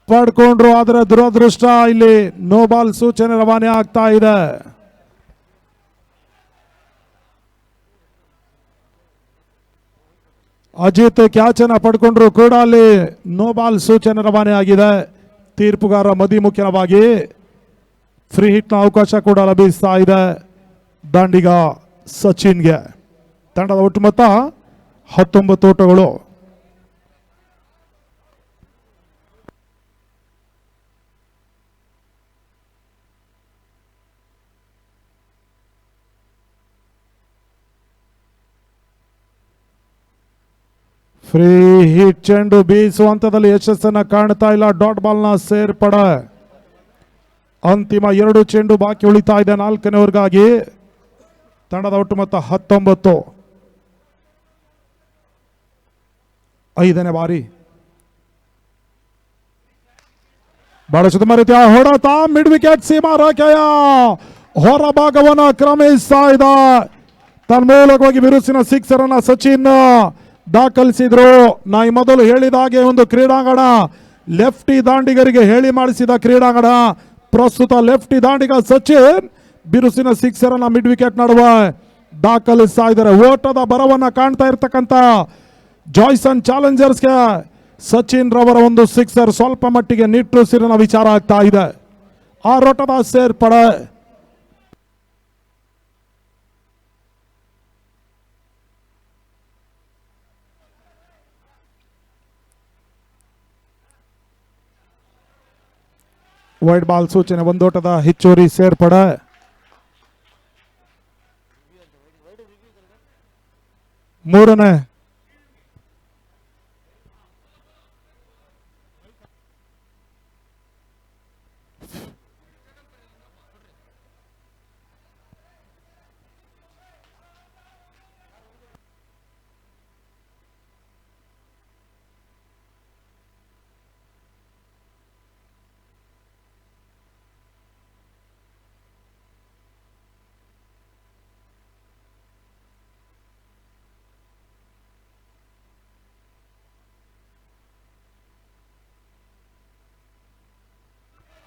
Speaker 1: ಪಡ್ಕೊಂಡ್ರು. ಆದರೆ ದುರದೃಷ್ಟ ಇಲ್ಲಿ ನೋ ಬಾಲ್ ಸೂಚನೆ ರವಾನೆ ಆಗ್ತಾ ಇದೆ. ಅಜಿತ್ ಕ್ಯಾಚ್ ಅನ್ನ ಪಡ್ಕೊಂಡ್ರು ಕೂಡ ಅಲ್ಲಿ ನೋ ಬಾಲ್ ಸೂಚನೆ ರವಾನೆ ಆಗಿದೆ. ತೀರ್ಪುಗಾರ ಮದಿಮುಖ್ಯವಾಗಿ ಫ್ರೀ ಹಿಟ್ನ ಅವಕಾಶ ಕೂಡ ಲಭಿಸ್ತಾ ಇದೆ ದಾಂಡಿಗ ಸಚಿನ್ಗೆ. ತಂಡದ ಒಟ್ಟು ಮೊತ್ತ 19 ಓಟಗಳು. ಫ್ರೀ ಹಿಟ್ ಚೆಂಡು ಬೀಸುವ ಹಂತದಲ್ಲಿ ಯಶಸ್ಸನ್ನ ಕಾಣ್ತಾ ಇಲ್ಲ. ಡಾಟ್ ಬಾಲ್ನ ಸೇರ್ಪಡೆ. ಅಂತಿಮ 2 ಚೆಂಡು ಬಾಕಿ ಉಳಿತಾ ಇದೆ 4ನೇ ಓವರ್ಗಾಗಿ. ತಂಡದ ಒಟ್ಟು ಮೊತ್ತ 19. 5ನೇ ಬಾರಿ ಬಹಳ ಸುತ್ತಮ ರೀತಿಯ ಹೊಡೆತ. ಮಿಡ್ ವಿಕೆಟ್ ಸೀಮಾ ರೇಖೆಯ ಹೊರ ಭಾಗವನ್ನು ಕ್ರಮಿಸ್ತಾ ಇದೆ. ತನ್ಮೂಲಕವಾಗಿ ಬಿರುಸಿನ ಸಿಕ್ಸರ್ ಅನ್ನ ಸಚಿನ್ ದಾಖಲಿಸಿದ್ರು. ನಾ ಈ ಮೊದಲು ಹೇಳಿದ ಹಾಗೆ ಒಂದು ಕ್ರೀಡಾಂಗಣ ಲೆಫ್ಟಿ ದಾಂಡಿಗರಿಗೆ ಹೇಳಿ ಮಾಡಿಸಿದ ಕ್ರೀಡಾಂಗಣ. ಪ್ರಸ್ತುತ ಲೆಫ್ಟಿ ದಾಂಡಿಗ ಸಚಿನ್ ಬಿರುಸಿನ ಸಿಕ್ಸರ್ ಅನ್ನ ಮಿಡ್ ವಿಕೆಟ್ ನಡುವೆ ದಾಖಲಿಸ್ತಾ ಇದ್ದಾರೆ. ಓಟದ ಬರವನ್ನ ಕಾಣ್ತಾ ಇರ್ತಕ್ಕಂಥ ಜಾಯ್ಸನ್ ಚಾಲೆಂಜರ್ಸ್ಗೆ ಸಚಿನ್ ರವರ ಒಂದು ಸಿಕ್ಸರ್ ಸ್ವಲ್ಪ ಮಟ್ಟಿಗೆ ನಿಟ್ಟುಸಿರಿನ ವಿಚಾರ ಆಗ್ತಾ ಇದೆ. ಆ ಓಟದ ಸೇರ್ಪಡೆ. ವೈಡ್ ಬಾಲ್ ಸೂಚನೆ. ಒಂದೋಟದ ಹೆಚ್ಚುವರಿ ಸೇರ್ಪಡೆ. ಮೂರನೇ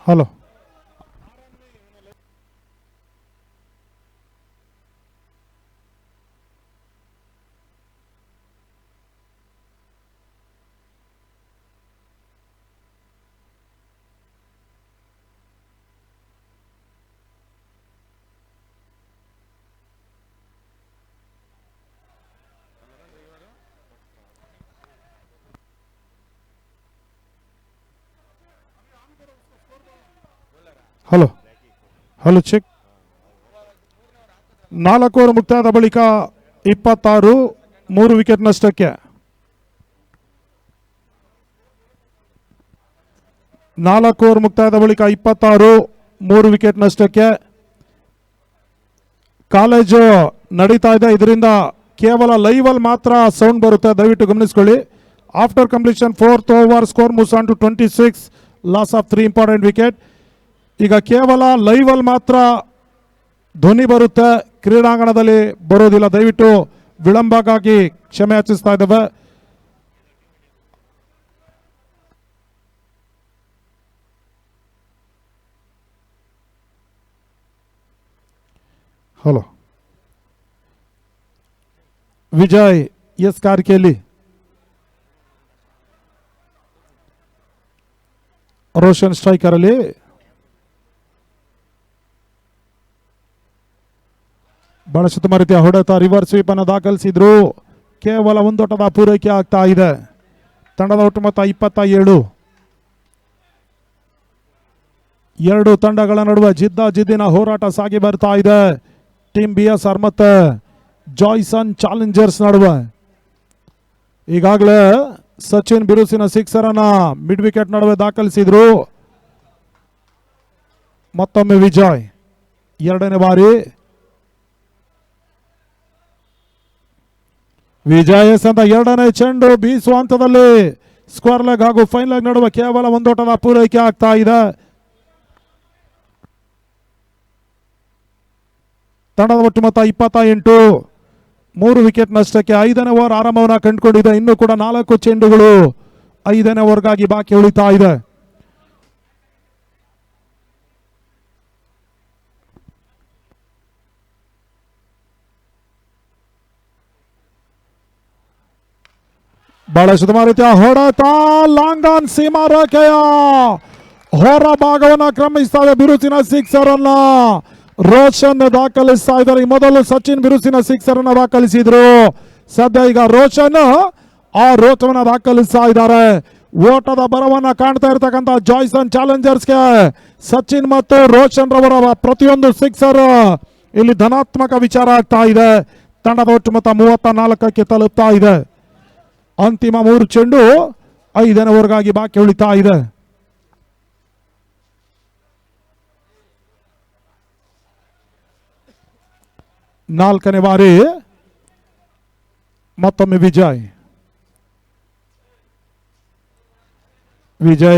Speaker 1: hello hello hello check. 4 over ಮುಕ್ತಾಯದ ಬಳಿಕ 26, 3 ವಿಕೆಟ್ ನಷ್ಟಕ್ಕೆ. 4 ಓವರ್ ಮುಕ್ತಾಯದ ಬಳಿಕ 26, 3 ವಿಕೆಟ್ ನಷ್ಟಕ್ಕೆ. ಕಾಲೇಜು ನಡೀತಾ ಇದೆ, ಇದರಿಂದ ಕೇವಲ ಲೈವ್ ಅಲ್ಲಿ ಮಾತ್ರ ಸೌಂಡ್ ಬರುತ್ತೆ, ದಯವಿಟ್ಟು ಗಮನಿಸಿಕೊಳ್ಳಿ. After completion 4th over score moves on to 26, loss of 3 important wicket. ಈಗ ಕೇವಲ ಲೈವ್ ಅಲ್ಲಿ ಮಾತ್ರ ಧ್ವನಿ ಬರುತ್ತೆ, ಕ್ರೀಡಾಂಗಣದಲ್ಲಿ ಬರೋದಿಲ್ಲ. ದಯವಿಟ್ಟು ವಿಳಂಬಕ್ಕಾಗಿ ಕ್ಷಮೆ ಯಾಚಿಸ್ತಾ ಇದ್ದೇವೆ. Hello Vijay S Karkeli, Roshan striker ಅಲ್ಲಿ. ಬಹಳ ಉತ್ತಮ ರೀತಿಯ ಹೊಡೆತ. ರಿವರ್ಸ್ ಸ್ವೀಪ್ ಅನ್ನು ದಾಖಲಿಸಿದ್ರು. ಕೇವಲ ಒಂದೋಟದ ಪೂರೈಕೆ ಆಗ್ತಾ ಇದೆ. ತಂಡದ ಒಟ್ಟು ಮೊತ್ತ 27. 2 ತಂಡಗಳ ನಡುವೆ ಜಿದ್ದಿನ ಹೋರಾಟ ಸಾಗಿ ಬರ್ತಾ ಇದೆ. ಟೀಮ್ BSR ಮತ್ತೆ ಜಾಯ್ಸನ್ ಚಾಲೆಂಜರ್ಸ್ ನಡುವೆ. ಈಗಾಗಲೇ ಸಚಿನ್ ಬಿರುಸಿನ ಸಿಕ್ಸರ್ ಅನ್ನ ಮಿಡ್ ವಿಕೆಟ್ ನಡುವೆ ದಾಖಲಿಸಿದ್ರು. ಮತ್ತೊಮ್ಮೆ ವಿಜಯ್ 2ನೇ ಬಾರಿ. ವಿಜಯ್ ಅಂತ 2ನೇ ಚೆಂಡು ಬೀಸುವ ಹಂತದಲ್ಲಿ ಸ್ಕ್ವೇರ್ ಲೆಗ್ ಹಾಗೂ ಫೈನ್ ಲೆಗ್ ನಡುವೆ ಕೇವಲ ಒಂದೋಟದ ಪೂರೈಕೆ ಆಗ್ತಾ ಇದೆ. ತಂಡದ ಒಟ್ಟು ಮೊತ್ತ 28, 3 ವಿಕೆಟ್ ನಷ್ಟಕ್ಕೆ. 5ನೇ ಓವರ್ ಆರಂಭವನ್ನು ಕಂಡುಕೊಂಡಿದೆ. ಇನ್ನೂ ಕೂಡ 4 ಚೆಂಡುಗಳು 5ನೇ ಓವರ್ಗಾಗಿ ಬಾಕಿ ಉಳಿತಾ ಇದೆ. ಬಹಳ ಸುತ್ತಮ ರೀತಿಯ ಹೊಡೆತ. ಲಾಂಗ್ ಆನ್ ಸೀಮಾ ರೇಖೆಯ ಹೊರ ಭಾಗವನ್ನು ಆಕ್ರಮಿಸ್ತಾ ಇದೆ. ಬಿರುಸಿನ ಸಿಕ್ಸರ್ ಅನ್ನ ರೋಷನ್ ದಾಖಲಿಸ್ತಾ ಇದ್ದಾರೆ. ಮೊದಲು ಸಚಿನ್ ಬಿರುಸಿನ ಸಿಕ್ಸರ್ ಅನ್ನ ದಾಖಲಿಸಿದ್ರು. ಸದ್ಯ ಈಗ ರೋಷನ್ ಆ ರೋಚವನ್ನ ದಾಖಲಿಸ್ತಾ ಇದ್ದಾರೆ. ಓಟದ ಬರವನ್ನ ಕಾಣ್ತಾ ಇರ್ತಕ್ಕಂಥ ಜಾಯ್ಸನ್ ಚಾಲೆಂಜರ್ಸ್ಗೆ ಸಚಿನ್ ಮತ್ತು ರೋಷನ್ ರವರ ಪ್ರತಿಯೊಂದು ಸಿಕ್ಸರ್ ಇಲ್ಲಿ ಧನಾತ್ಮಕ ವಿಚಾರ ಆಗ್ತಾ ಇದೆ. ತಂಡದ ಒಟ್ಟು ಮೊತ್ತ 34ಕ್ಕೆ ತಲುಪ್ತಾ ಇದೆ. ಅಂತಿಮ 3 ಚೆಂಡು 5ನೇ ಓವರ್ಗಾಗಿ ಬಾಕಿ ಉಳಿತಾ ಇದೆ. ನಾಲ್ಕನೇ ಬಾರಿ ಮತ್ತೊಮ್ಮೆ ವಿಜಯ್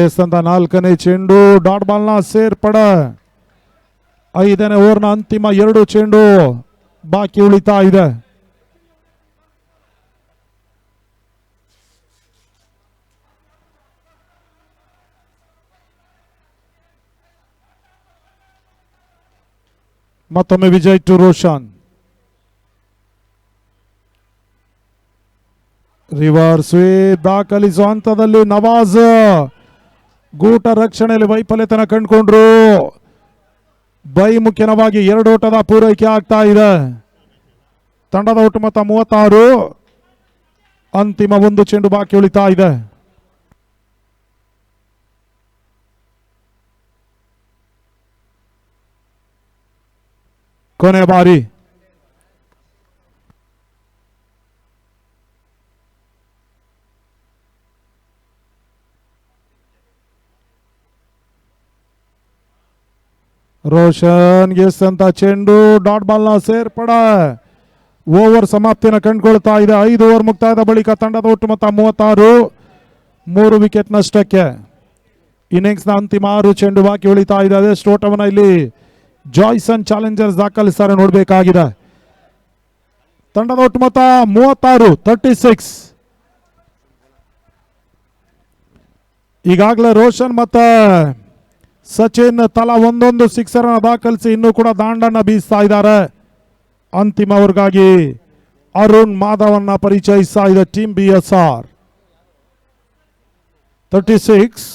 Speaker 1: ಎಸ್ತಂತ 4ನೇ ಚೆಂಡು ಡಾಟ್ ಬಾಲ್ನ ಸೇರ್ಪಡೆ. 5ನೇ ಓವರ್ನ ಅಂತಿಮ 2 ಚೆಂಡು ಬಾಕಿ ಉಳಿತಾ ಇದೆ. ಮತ್ತೊಮ್ಮೆ Vijay to Roshan. Reverse sweep ದಾಖಲಿಸುವ ಹಂತದಲ್ಲಿ ನವಾಜ್ ಗೂಟ ರಕ್ಷಣೆಯಲ್ಲಿ ವೈಫಲ್ಯತನ ಕಂಡುಕೊಂಡ್ರು. ಬೈಮುಖ್ಯವಾಗಿ 2 ಓಟದ ಪೂರೈಕೆ ಆಗ್ತಾ ಇದೆ. ತಂಡದ ಒಟ್ಟು ಮೊತ್ತ 36. ಅಂತಿಮ 1 ಚೆಂಡು ಬಾಕಿ ಉಳಿತಾ ಇದೆ. ಕೊನೆ ಬಾರಿ ರೋಷನ್ ಗೆಸ್ತಂತ ಚೆಂಡು ಡಾಟ್ ಬಾಲ್ನ ಸೇರ್ಪಡೆ. ಓವರ್ ಸಮಾಪ್ತಿಯನ್ನು ಕಂಡುಕೊಳ್ತಾ ಇದೆ. 5 ಓವರ್ ಮುಕ್ತಾಯದ ಬಳಿಕ ತಂಡದ ಒಟ್ಟು ಮೊತ್ತ 36, 3 ವಿಕೆಟ್ ನಷ್ಟಕ್ಕೆ. ಇನ್ನಿಂಗ್ಸ್ನ ಅಂತಿಮ 6 ಚೆಂಡು ಬಾಕಿ ಉಳಿತಾ ಇದೆ. ಅದೆಷ್ಟು ಓಟವನ್ನು ಇಲ್ಲಿ ಜಾಯ್ಸನ್ ಚಾಲೆಂಜರ್ಸ್ ದಾಖಲಿಸ್ತಾರೆ ನೋಡಬೇಕಾಗಿದೆ. ತಂಡದ ಒಟ್ಟು ಮೊತ್ತ 36, 36. ಈಗಾಗಲೇ ರೋಷನ್ ಮತ್ತು ಸಚಿನ್ ತಲಾ ಒಂದೊಂದು ಸಿಕ್ಸರ್ ದಾಖಲಿಸಿ ಇನ್ನೂ ಕೂಡ ದಾಂಡನ್ನ ಬೀಸ್ತಾ ಇದ್ದಾರೆ. ಅಂತಿಮ ಓವರ್ಗಾಗಿ ಅರುಣ್ ಮಾಧವನ್ನ ಪರಿಚಯಿಸ್ತಾ ಇದೆ ಟೀಮ್ BSR. 36,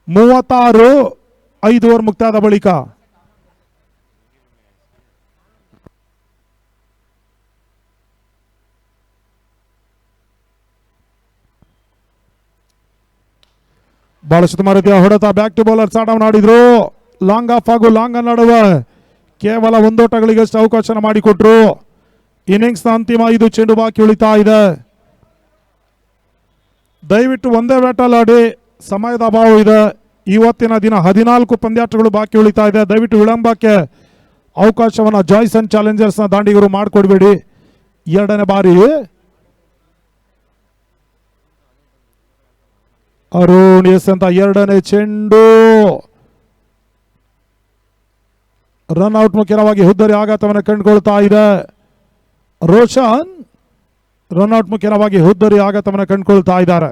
Speaker 1: 36, 5 ಓವರ್ ಮುಕ್ತಾಯದ ಬಳಿಕ ಬಹಳಷ್ಟು ರೀತಿಯ ಹೊಡೆತ. ಬ್ಯಾಕ್ ಟು ಬೌಲರ್ ಆಟವನ್ನು ಆಡಿದ್ರು. ಲಾಂಗ್ ಆಫ್ ಹಾಗೂ ಲಾಂಗ್ ನಡುವೆ ಕೇವಲ 1 ಓಟಗಳಿಗಷ್ಟು ಅವಕಾಶ ಮಾಡಿಕೊಟ್ರು. ಇನ್ನಿಂಗ್ಸ್ನ ಅಂತಿಮ 5 ಚೆಂಡು ಬಾಕಿ ಉಳಿತಾ ಇದೆ. ದಯವಿಟ್ಟು ಒಂದೇ ಬ್ಯಾಟಲ್ಲಿ ಆಡಿ, ಸಮಯದ ಅಭಾವ ಇದೆ. ಇವತ್ತಿನ ದಿನ 14 ಪಂದ್ಯಾಟಗಳು ಬಾಕಿ ಉಳಿತಾ ಇದೆ. ದಯವಿಟ್ಟು ವಿಳಂಬಕ್ಕೆ ಅವಕಾಶವನ್ನು ಜಾಯ್ಸನ್ ಚಾಲೆಂಜರ್ಸ್ನ ದಾಂಡಿಗರು ಮಾಡಿಕೊಡ್ಬೇಡಿ. 2ನೇ ಬಾರಿ ಅರುಣ್ ಎಸ್ ಅಂತ 2ನೇ ಚೆಂಡು ರನ್ ಔಟ್ ಮುಖ್ಯವಾಗಿ ಹುದ್ದರಿ ಆಘಾತವನ್ನು ಕಂಡುಕೊಳ್ತಾ ಇದೆ. ರೋಷನ್ ರನ್ ಔಟ್ ಮುಖ್ಯವಾಗಿ ಹುದ್ದರಿ ಆಘಾತವನ್ನು ಕಂಡುಕೊಳ್ತಾ ಇದ್ದಾರೆ.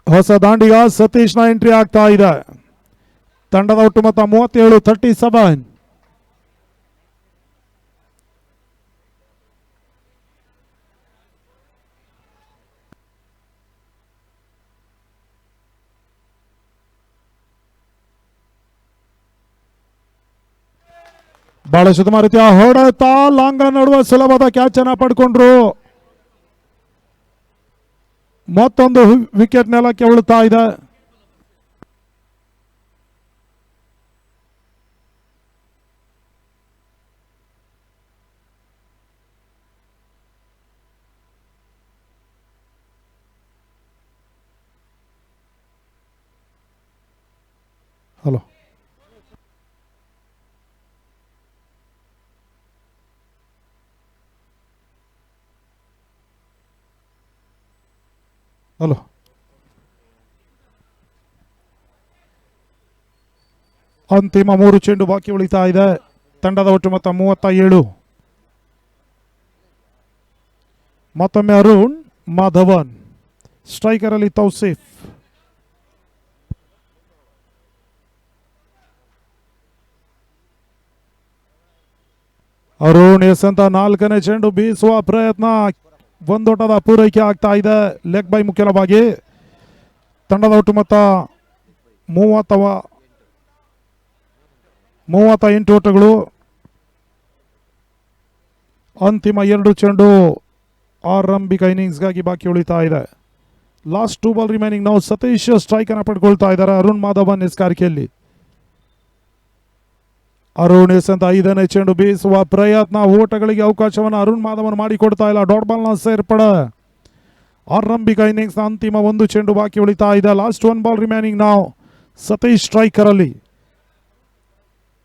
Speaker 1: ಹೊಸ ದಾಂಡಿಗ ಸತೀಶ್ನ ಎಂಟ್ರಿ ಆಗ್ತಾ ಇದೆ. ತಂಡದ ಒಟ್ಟು ಮೊತ್ತ 37, 37. ಬಹಳ ರೀತಿಯ ಹೊಡೆತ, ಲಾಂಗ್ ನಡುವೆ ಸುಲಭದ ಕ್ಯಾಚ್ ಅನ್ನ ಪಡ್ಕೊಂಡ್ರು. ಮತ್ತೊಂದು ವಿಕೆಟ್ ನೆಲಕ್ಕೆ ಉಳಿತಾ ಇದೆ. ಹಲೋ, ಹಲೋ, ಅಂತಿಮ 3 ಚೆಂಡು ಬಾಕಿ ಉಳಿತಾ ಇದೆ. ತಂಡದ ಒಟ್ಟು ಮೊತ್ತ 37. ಮತ್ತೊಮ್ಮೆ ಅರುಣ್ ಮಾಧವನ್, ಸ್ಟ್ರೈಕರ್ ಅಲ್ಲಿ ತೌಸಿಫ್. ಅರುಣ್ ಎಸೆಂತ ನಾಲ್ಕನೇ ಚೆಂಡು ಬೀಸುವ ಪ್ರಯತ್ನ, ಒಂದೋಟದ ಪೂರೈಕೆ ಆಗ್ತಾ ಇದೆ ಲೆಗ್ ಬೈ ಮುಖ್ಯವಾಗಿ. ತಂಡದ ಒಟ್ಟು ಮೊತ್ತ 38 ಓಟಗಳು. ಅಂತಿಮ 2 ಚೆಂಡು ಆರಂಭಿಕ ಇನ್ನಿಂಗ್ಸ್ಗಾಗಿ ಬಾಕಿ ಉಳಿತಾ ಇದೆ. Last 2 ball remaining. ನಾವು ಸತೀಶ್ ಸ್ಟ್ರೈಕ್ ಅನ್ನು ಪಡ್ಕೊಳ್ತಾ ಇದ್ದಾರೆ ಅರುಣ್ ಮಾಧವನ್ ಎಸ್ಕಾರಿಕೆಯಲ್ಲಿ. ಅರುಣ್ ಎಸೆಂತ 5ನೇ ಚೆಂಡು ಬೀಸುವ ಪ್ರಯತ್ನ, ಓಟಗಳಿಗೆ ಅವಕಾಶವನ್ನು ಅರುಣ್ ಮಾಧವನ್ ಮಾಡಿಕೊಡ್ತಾ ಇಲ್ಲ. ಡಾಟ್ ಬಾಲ್ನ ಸೇರ್ಪಡೆ. ಆರಂಭಿಕ ಇನ್ನಿಂಗ್ಸ್ನ ಅಂತಿಮ 1 ಚೆಂಡು ಬಾಕಿ ಉಳಿತಾ ಇದೆ. Last 1 ball remaining. ನಾವು ಸತೀಶ್ ಸ್ಟ್ರೈಕರ್ ಅಲ್ಲಿ.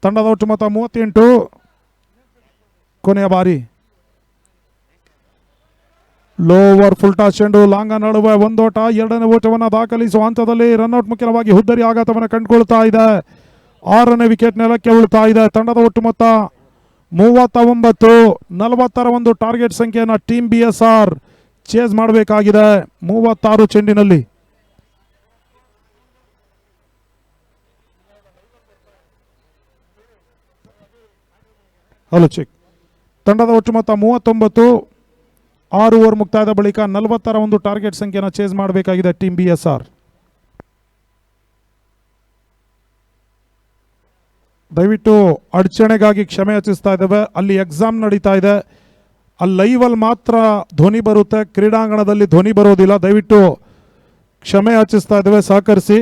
Speaker 1: ತಂಡದ ಒಟ್ಟು ಮೊತ್ತ 38. ಕೊನೆಯ ಬಾರಿ ಲೋವರ್ ಫುಲ್ ಟಾಸ್ ಚೆಂಡು, ಲಾಂಗ ನಡುವೆ ಒಂದೋಟ, 2ನೇ ಓಟವನ್ನು ದಾಖಲಿಸುವ ಹಂತದಲ್ಲಿ ರನ್ಔಟ್ ಮುಖ್ಯವಾಗಿ ಹುದ್ದರಿ ಆಘಾತವನ್ನು ಕಂಡುಕೊಳ್ತಾ ಇದೆ. 6ನೇ ವಿಕೆಟ್ ನೆಲಕ್ಕೆ ಉಳ್ತಾ ಇದೆ. ತಂಡದ ಒಟ್ಟು ಮೊತ್ತ 39. 40ರ ಒಂದು ಟಾರ್ಗೆಟ್ ಸಂಖ್ಯೆಯನ್ನು ಟೀಮ್ BSR ಚೇಸ್ ಮಾಡಬೇಕಾಗಿದೆ 36 ಚೆಂಡಿನಲ್ಲಿ. Hello check. ತಂಡದ ಒಟ್ಟು ಮೊತ್ತ 39. 6 ಓವರ್ ಮುಕ್ತಾಯದ ಬಳಿಕ 40ರ ಒಂದು ಟಾರ್ಗೆಟ್ ಸಂಖ್ಯೆಯನ್ನು ಚೇಸ್ ಮಾಡಬೇಕಾಗಿದೆ ಟೀಮ್ BSR. ದಯವಿಟ್ಟು ಅಡಚಣೆಗಾಗಿ ಕ್ಷಮೆ ಯಾಚಿಸ್ತಾ ಇದ್ದೇವೆ. ಅಲ್ಲಿ ಎಕ್ಸಾಮ್ ನಡೀತಾ ಇದೆ, ಅಲ್ಲಿ ಲೈವಲ್ಲಿ ಮಾತ್ರ ಧ್ವನಿ ಬರುತ್ತೆ, ಕ್ರೀಡಾಂಗಣದಲ್ಲಿ ಧ್ವನಿ ಬರೋದಿಲ್ಲ. ದಯವಿಟ್ಟು ಕ್ಷಮೆ ಯಾಚಿಸ್ತಾ ಇದ್ದೇವೆ, ಸಹಕರಿಸಿ.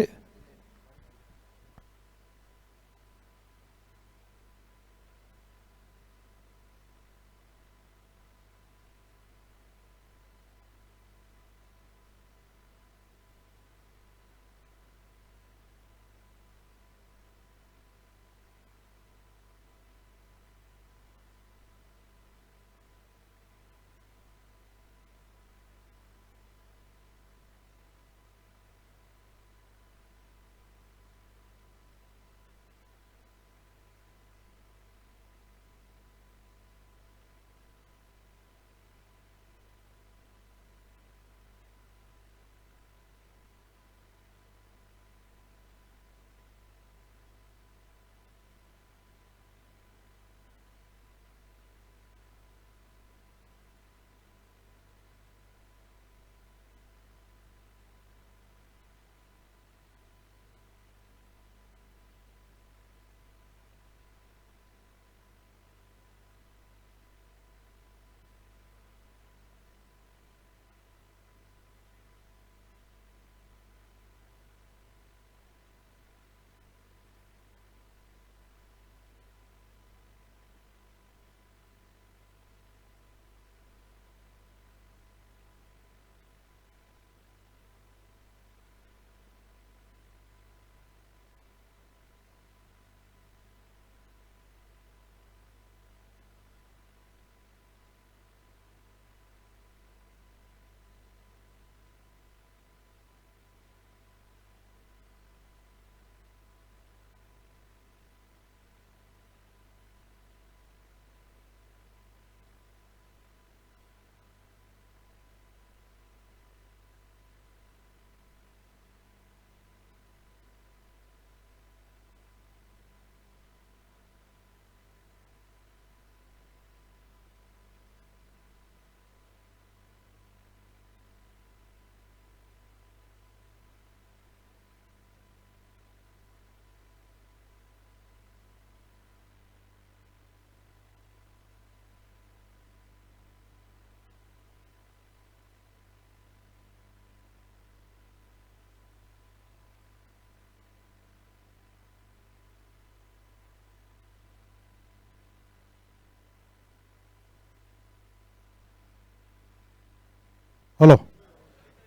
Speaker 1: ಹಲೋ,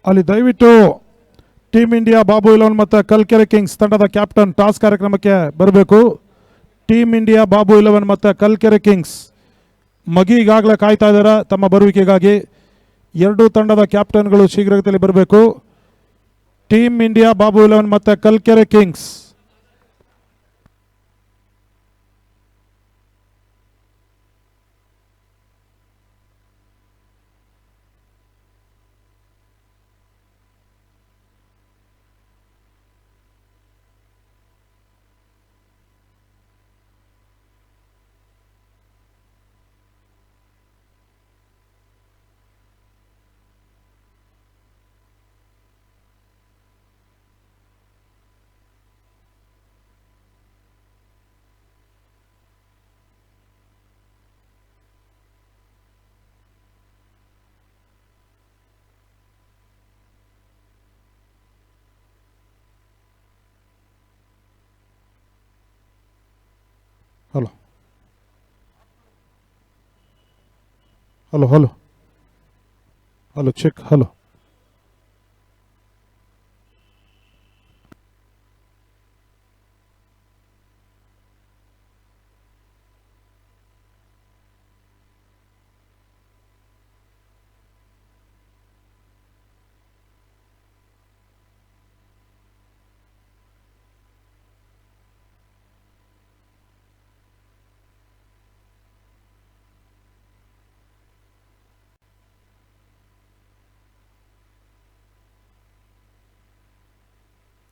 Speaker 1: ಅಲ್ಲಿ ದಯವಿಟ್ಟು ಟೀಮ್ ಇಂಡಿಯಾ ಬಾಬು ಇಲೆವನ್ ಮತ್ತು ಕಲ್ಕೆರೆ ಕಿಂಗ್ಸ್ ತಂಡದ ಕ್ಯಾಪ್ಟನ್ ಟಾಸ್ ಕಾರ್ಯಕ್ರಮಕ್ಕೆ ಬರಬೇಕು. ಟೀಮ್ ಇಂಡಿಯಾ ಬಾಬು ಇಲೆವನ್ ಮತ್ತು ಕಲ್ಕೆರೆ ಕಿಂಗ್ಸ್ ಮಗಿ ಈಗಾಗಲೇ ಕಾಯ್ತಾ ಇದ್ದಾರೆ ತಮ್ಮ ಬರುವಿಕೆಗಾಗಿ. ಎರಡೂ ತಂಡದ ಕ್ಯಾಪ್ಟನ್ಗಳು ಶೀಘ್ರಗತಿಯಲ್ಲಿ ಬರಬೇಕು. ಟೀಮ್ ಇಂಡಿಯಾ ಬಾಬು ಇಲೆವನ್ ಮತ್ತು Kalkere kings. Hello hello hello hello check hello.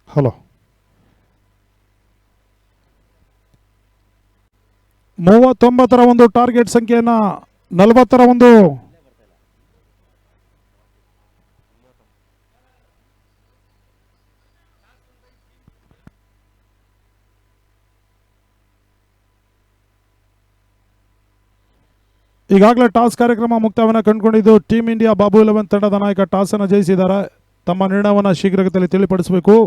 Speaker 1: Hello 39ರ ಒಂದು ಟಾರ್ಗೆಟ್ ಸಂಖ್ಯೆಯನ್ನ 40ರ ಒಂದು ಈಗಾಗಲೇ ಟಾಸ್ ಕಾರ್ಯಕ್ರಮ ಮುಕ್ತಾಯವನ್ನು ಕಂಡುಕೊಂಡಿದ್ದು ಟೀಮ್ ಇಂಡಿಯಾ ಬಾಬು 11 ತಂಡದ ನಾಯಕ ಟಾಸ್ ಅನ್ನು ಜಯಿಸಿದ್ದಾರೆ. ತಮ್ಮ ನಿರ್ಣಯವನ್ನು ಶೀಘ್ರಗತಿಯಲ್ಲಿ ತಿಳಿಪಡಿಸಬೇಕು.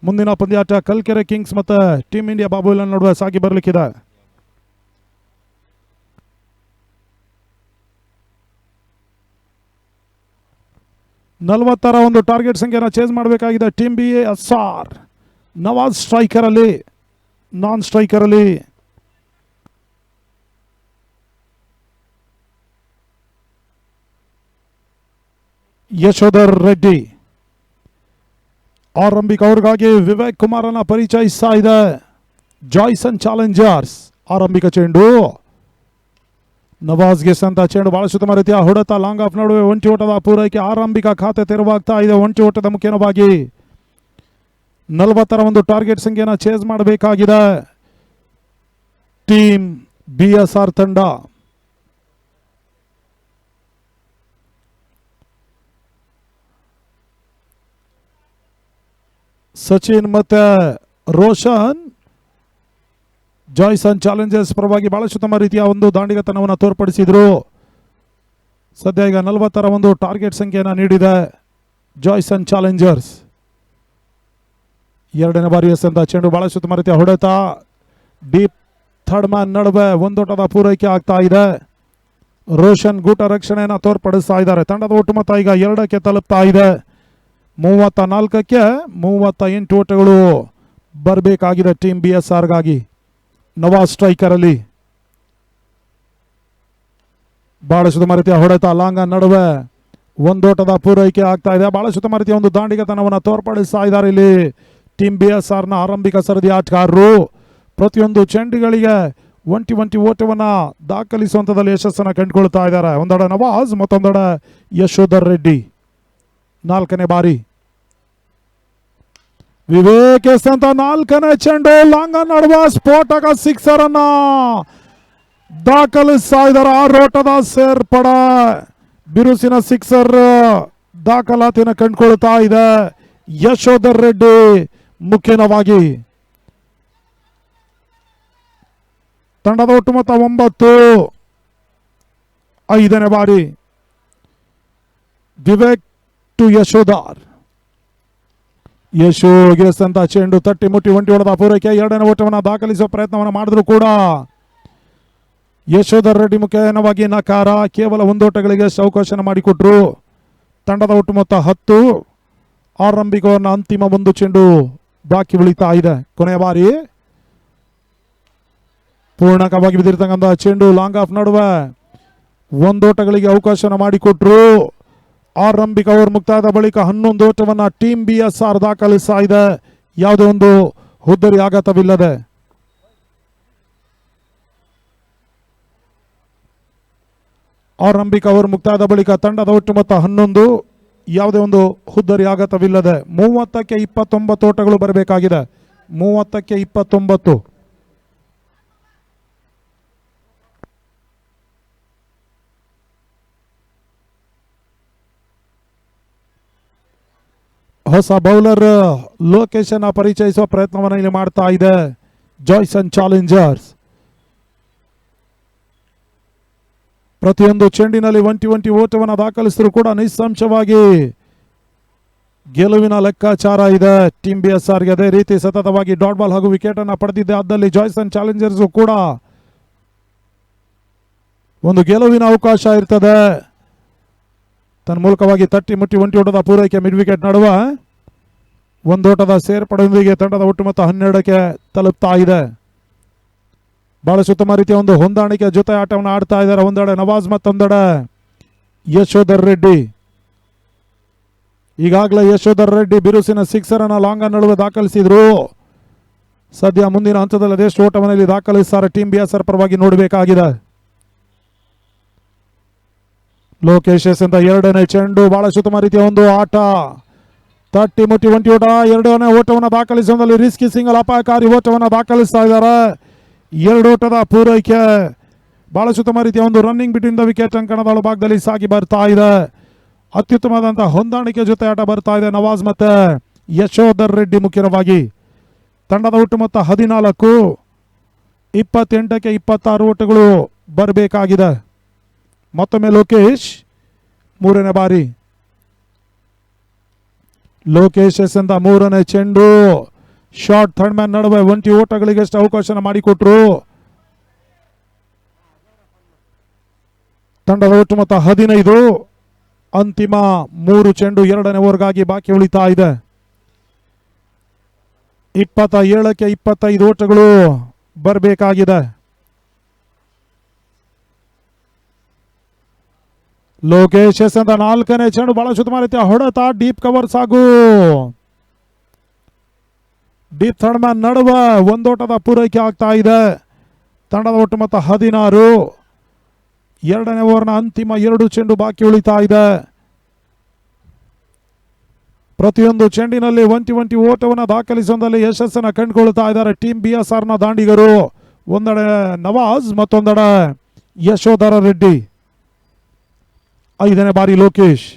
Speaker 1: ಮುಂದಿನ ಪಂದ್ಯಾಟ ಕಲ್ಕೆರೆ ಕಿಂಗ್ಸ್ ಮತ್ತು ಟೀಮ್ ಇಂಡಿಯಾ ಬಾಬು 11 ನಡುವೆ ಸಾಗಿ ಬರಲಿಕ್ಕಿದೆ. ನಲವತ್ತರ ಒಂದು ಟಾರ್ಗೆಟ್ ಸಂಖ್ಯೆಯನ್ನು ಚೇಂಜ್ ಮಾಡಬೇಕಾಗಿದೆ ಟೀಮ್ BSR. ನವಾಜ್ ಸ್ಟ್ರೈಕರ್ ಅಲ್ಲಿ, ನಾನ್ ಸ್ಟ್ರೈಕರ್ ಅಲ್ಲಿ ಯಶೋಧರ್ ರೆಡ್ಡಿ. ಆರಂಭಿಕ ಅವ್ರಿಗಾಗಿ ವಿವೇಕ್ ಕುಮಾರನ ಪರಿಚಯಿಸ್ತಾ ಇದೆ ಜಾಯ್ಸನ್ ಚಾಲೆಂಜರ್ಸ್. ಆರಂಭಿಕ ಚೆಂಡು ನವಾಜ್ಗೆ ಸಂತ ಚೆಂಡು ಬಹಳ ಉತ್ತಮ ರೀತಿಯ ಹೊಡೆತ. ಲಾಂಗ್ ಆಫ್ ನಡುವೆ ಒಂಟಿ ಓಟದ ಪೂರೈಕೆ. ಆರಂಭಿಕ ಖಾತೆ ತೆರವಾಗ್ತಾ ಇದೆ ಒಂಟಿ ಓಟದ ಮುಖ್ಯವಾಗಿ. 40ರ ಒಂದು ಟಾರ್ಗೆಟ್ ಸಂಖ್ಯೆಯನ್ನು ಚೇಂಜ್ ಮಾಡಬೇಕಾಗಿದೆ ಟೀಮ್ BSR ತಂಡ. ಸಚಿನ್ ಮತ್ತೆ ರೋಷನ್ ಜಾಯ್ಸನ್ ಚಾಲೆಂಜರ್ಸ್ ಪರವಾಗಿ ಬಹಳ ಉತ್ತಮ ರೀತಿಯ ಒಂದು ದಾಂಡಿಗತನವನ್ನು ತೋರ್ಪಡಿಸಿದ್ರು. ಸದ್ಯ ಈಗ 40ರ ಒಂದು ಟಾರ್ಗೆಟ್ ಸಂಖ್ಯೆಯನ್ನು ನೀಡಿದೆ ಜಾಯ್ಸನ್ ಚಾಲೆಂಜರ್ಸ್. ಎರಡನೇ ಬಾರಿ ಎಸೆದಂತ ಚೆಂಡು ಬಹಳ ಉತ್ತಮ ರೀತಿಯ ಹೊಡೆತ. ಡೀಪ್ ಥರ್ಡ್ ಮ್ಯಾನ್ ನಡುವೆ ಒಂದೋಟದ ಪೂರೈಕೆ ಆಗ್ತಾ ಇದೆ. ರೋಷನ್ ಗೂಟ ರಕ್ಷಣೆಯನ್ನು ತೋರ್ಪಡಿಸ್ತಾ ಇದ್ದಾರೆ. ತಂಡದ ಒಟ್ಟು ಮೊತ್ತ ಈಗ 2ಕ್ಕೆ ತಲುಪ್ತಾ ಇದೆ. 34ಕ್ಕೆ 38 ಓಟಗಳು ಬರಬೇಕಾಗಿದೆ ಟೀಮ್ BSRಗಾಗಿ. ನವಾಜ್ ಸ್ಟ್ರೈಕರ್ ಅಲ್ಲಿ ಬಹಳ ಉತ್ತಮ ರೀತಿಯ ಹೊಡೆತ. ಲಾಂಗ್ ನಡುವೆ ಒಂದೋಟದ ಪೂರೈಕೆ ಆಗ್ತಾ ಇದೆ. ಬಹಳ ಉತ್ತಮ ರೀತಿಯ ಒಂದು ದಾಂಡಿಗತನವನ್ನು ತೋರ್ಪಡಿಸ್ತಾ ಇದ್ದಾರೆ ಇಲ್ಲಿ ಟೀಮ್ BSRನ ಆರಂಭಿಕ ಸರದಿ ಆಟಗಾರರು. ಪ್ರತಿಯೊಂದು ಚೆಂಡುಗಳಿಗೆ ಒಂಟಿ ಓಟವನ್ನು ದಾಖಲಿಸುವಂಥದ್ದಲ್ಲಿ ಯಶಸ್ಸನ್ನು ಕಂಡುಕೊಳ್ತಾ ಇದ್ದಾರೆ. ಒಂದೆಡೆ ನವಾಜ್, ಮತ್ತೊಂದೆಡೆ ಯಶೋಧರ್ ರೆಡ್ಡಿ. 4ನೇ ಬಾರಿ ವಿವೇಕ್ ಎಸೆದಂತ 4ನೇ ಚೆಂಡು ಲಾಂಗ್ ನಡುವ ಸ್ಫೋಟಕ ಸಿಕ್ಸರ್ ಅನ್ನ ದಾಖಲಿಸ್ತಾ ಇದ್ದಾರೆ. 6 ಓಟದ ಸೇರ್ಪಡ ಬಿರುಸಿನ ಸಿಕ್ಸರ್ ದಾಖಲಾತಿನ ಕಂಡುಕೊಳ್ತಾ ಇದೆ ಯಶೋಧರ್ ರೆಡ್ಡಿ ಮುಖ್ಯವಾಗಿ. ತಂಡದ ಒಟ್ಟು ಮೊತ್ತ 9. 5ನೇ ಬಾರಿ ವಿವೇಕ್ ಟು ಯಶೋಧರ್. ಯಶೋಗೆ ಸಂತ ಚೆಂಡು ತಟ್ಟಿ ಮುಟ್ಟಿ ಒಂಟಿ ಹೊಡೆದ ಪೂರೈಕೆ. 2ನೇ ಓಟವನ್ನು ದಾಖಲಿಸುವ ಪ್ರಯತ್ನವನ್ನು ಮಾಡಿದ್ರು ಕೂಡ ಯಶೋಧರ್ ರೆಡ್ಡಿ ಮುಖ್ಯವಾಗಿ ನಕಾರ. ಕೇವಲ 1 ಓಟಗಳಿಗೆ ಅವಕಾಶ ಮಾಡಿಕೊಟ್ರು. ತಂಡದ ಒಟ್ಟು ಮೊತ್ತ 10. ಆರಂಭಿಕವನ್ನ ಅಂತಿಮ 1 ಚೆಂಡು ಬಾಕಿ ಉಳಿತಾ ಇದೆ. ಕೊನೆಯ ಬಾರಿ ಪೂರ್ಣಕವಾಗಿ ಬಿದ್ದಿರ್ತಕ್ಕಂಥ ಚೆಂಡು ಲಾಂಗ್ ಆಫ್ ನಡುವೆ 1 ಓಟಗಳಿಗೆ ಅವಕಾಶ ಮಾಡಿಕೊಟ್ರು. ಆರಂಭಿಕ ಓವರ್ ಮುಕ್ತಾಯದ ಬಳಿಕ 11 ಓಟವನ್ನು ಟೀಮ್ BSR ದಾಖಲಿಸ್ತಾ ಇದೆ. ಯಾವುದೇ ಒಂದು ಹುದ್ದರಿ ಆಘಾತವಿಲ್ಲದೆ. ಆರಂಭಿಕ ಓವರ್ ಮುಕ್ತಾಯದ ಬಳಿಕ ತಂಡದ ಒಟ್ಟು ಮೊತ್ತ 11. ಯಾವುದೇ ಒಂದು ಹುದ್ದರಿ ಆಘಾತವಿಲ್ಲದೆ 30ಕ್ಕೆ 29 ಓಟಗಳು ಬರಬೇಕಾಗಿದೆ. 30ಕ್ಕೆ 29. ಹೊಸ ಬೌಲರ್ ಲೊಕೇಶನ್ ಪರಿಚಯಿಸುವ ಪ್ರಯತ್ನವನ್ನು ಇಲ್ಲಿ ಮಾಡ್ತಾ ಇದೆ ಜಾಯ್ಸನ್ ಚಾಲೆಂಜರ್ಸ್. ಪ್ರತಿಯೊಂದು ಚೆಂಡಿನಲ್ಲಿ ಒಂಟಿ ಓಟವನ್ನು ದಾಖಲಿಸಿದ್ರು ಕೂಡ ನಿಸ್ಸಂಶಯವಾಗಿ ಗೆಲುವಿನ ಲೆಕ್ಕಾಚಾರ ಇದೆ ಟೀಮ್ BSR ಗೆ. ಅದೇ ರೀತಿ ಸತತವಾಗಿ ಡಾಟ್ ಬಾಲ್ ಹಾಗೂ ವಿಕೆಟ್ ಅನ್ನ ಪಡೆದಿದ್ದೆ. ಆದಲ್ಲಿ ಜಾಯ್ಸನ್ ಚಾಲೆಂಜರ್ಸ್ ಕೂಡ ಒಂದು ಗೆಲುವಿನ ಅವಕಾಶ ಇರ್ತದೆ. ತನ್ನ ಮೂಲಕವಾಗಿ ತಟ್ಟಿ ಮುಟ್ಟಿ ಒಂಟಿ ಓಟದ ಪೂರೈಕೆ ಮಿಡ್ ವಿಕೆಟ್ ನಡುವ ಒಂದೋಟದ ಸೇರ್ಪಡೆಯೊಂದಿಗೆ ತಂಡದ ಒಟ್ಟು ಮೊತ್ತ 12ಕ್ಕೆ ತಲುಪ್ತಾ ಇದೆ. ಬಹಳ ಉತ್ತಮ ರೀತಿಯ ಒಂದು ಹೊಂದಾಣಿಕೆ ಜೊತೆ ಆಟವನ್ನು ಆಡ್ತಾ ಇದ್ದಾರೆ. ಒಂದೆಡೆ ನವಾಜ್ ಮತ್ತೊಂದೆಡೆ ಯಶೋಧರ್ ರೆಡ್ಡಿ. ಈಗಾಗಲೇ ಯಶೋಧರ್ ರೆಡ್ಡಿ ಬಿರುಸಿನ ಸಿಕ್ಸರ್ ಅನ್ನ ಲಾಂಗ್ ನಡುವೆ ದಾಖಲಿಸಿದ್ರು. ಸದ್ಯ ಮುಂದಿನ ಹಂತದಲ್ಲಿ ಅದೆಷ್ಟು ಓಟವನ್ನು ದಾಖಲಿಸುತ್ತಾರೆ ಟೀಮ್ BSR ಪರವಾಗಿ ನೋಡಬೇಕಾಗಿದೆ. ಲೋಕೇಶ್ ಅಂತ ಎರಡನೇ ಚೆಂಡು, ಬಹಳ ಉತ್ತಮ ರೀತಿಯ ಒಂದು ಆಟ, ತಟ್ಟಿ ಮುಟ್ಟಿ ಒಂಟಿ ಓಟ, ಎರಡನೇ ಓಟವನ್ನು ದಾಖಲಿಸುವಲ್ಲಿ ರಿಸ್ಕಿ ಸಿಂಗಲ್ ಅಪಾಯಕಾರಿ ಓಟವನ್ನು ದಾಖಲಿಸ್ತಾ ಇದ್ದಾರೆ. 2 ಓಟದ ಪೂರೈಕೆ, ಬಹಳ ಉತ್ತಮ ರೀತಿಯ ಒಂದು ರನ್ನಿಂಗ್ ಬಿಟ್ವೀನ್ ದ ವಿಕೆಟ್ ಅಂಕಣದ ಒಳಭಾಗದಲ್ಲಿ ಸಾಗಿ ಬರ್ತಾ ಇದೆ. ಅತ್ಯುತ್ತಮವಾದಂತಹ ಹೊಂದಾಣಿಕೆ ಜೊತೆ ಆಟ ಬರ್ತಾ ಇದೆ ನವಾಜ್ ಮತ್ತೆ ಯಶೋಧರ್ ರೆಡ್ಡಿ ಮುಖ್ಯವಾಗಿ. ತಂಡದ ಒಟ್ಟು ಮೊತ್ತ 14, 28ಕ್ಕೆ 26 ಓಟಗಳು ಬರಬೇಕಾಗಿದೆ. ಮತ್ತೊಮ್ಮೆ ಲೋಕೇಶ್ 3ನೇ ಬಾರಿ. ಲೋಕೇಶ್ ಅಂತ 3ನೇ ಚೆಂಡು, ಶಾರ್ಟ್ ಥರ್ಡ್ ಮ್ಯಾನ್ ನಡುವೆ ಒಂಟಿ ಓಟಗಳಿಗೆ ಅವಕಾಶ ಮಾಡಿಕೊಟ್ರು. ತಂಡದ ಒಟ್ಟು ಮೊತ್ತ 15, ಅಂತಿಮ 3 ಚೆಂಡು 2ನೇ ಓವರ್ಗಾಗಿ ಬಾಕಿ ಉಳಿತಾ ಇದೆ. 27ಕ್ಕೆ 25 ಓಟಗಳು ಬರಬೇಕಾಗಿದೆ. ಲೋಕೇಶ್ ಅಂತ 4ನೇ ಚೆಂಡು, ಬಹಳ ಉತ್ತಮ ರೀತಿಯ ಹೊಡೆತ, ಡೀಪ್ ಕವರ್ ಸಾಗು, ಡೀಪ್ ಥರ್ಡ್ ಮ್ಯಾನ್ ನಡುವೆ ಒಂದೋಟದ ಪೂರೈಕೆ ಆಗ್ತಾ ಇದೆ. ತಂಡದ ಒಟ್ಟು ಮೊತ್ತ 16, 2ನೇ ಓವರ್ನ ಅಂತಿಮ 2 ಚೆಂಡು ಬಾಕಿ ಉಳಿತಾ ಇದೆ. ಪ್ರತಿಯೊಂದು ಚೆಂಡಿನಲ್ಲಿ ಒಂಟಿ ಓಟವನ್ನು ದಾಖಲಿಸುವಲ್ಲಿ ಯಶಸ್ಸನ್ನು ಕಂಡುಕೊಳ್ತಾ ಇದ್ದಾರೆ ಟೀಮ್ BSR ನ ದಾಂಡಿಗರು. ಒಂದೆಡೆ ನವಾಜ್ ಮತ್ತೊಂದೆಡೆ ಯಶೋಧರ ರೆಡ್ಡಿ. 5ನೇ ಬಾರಿ ಲೋಕೇಶ್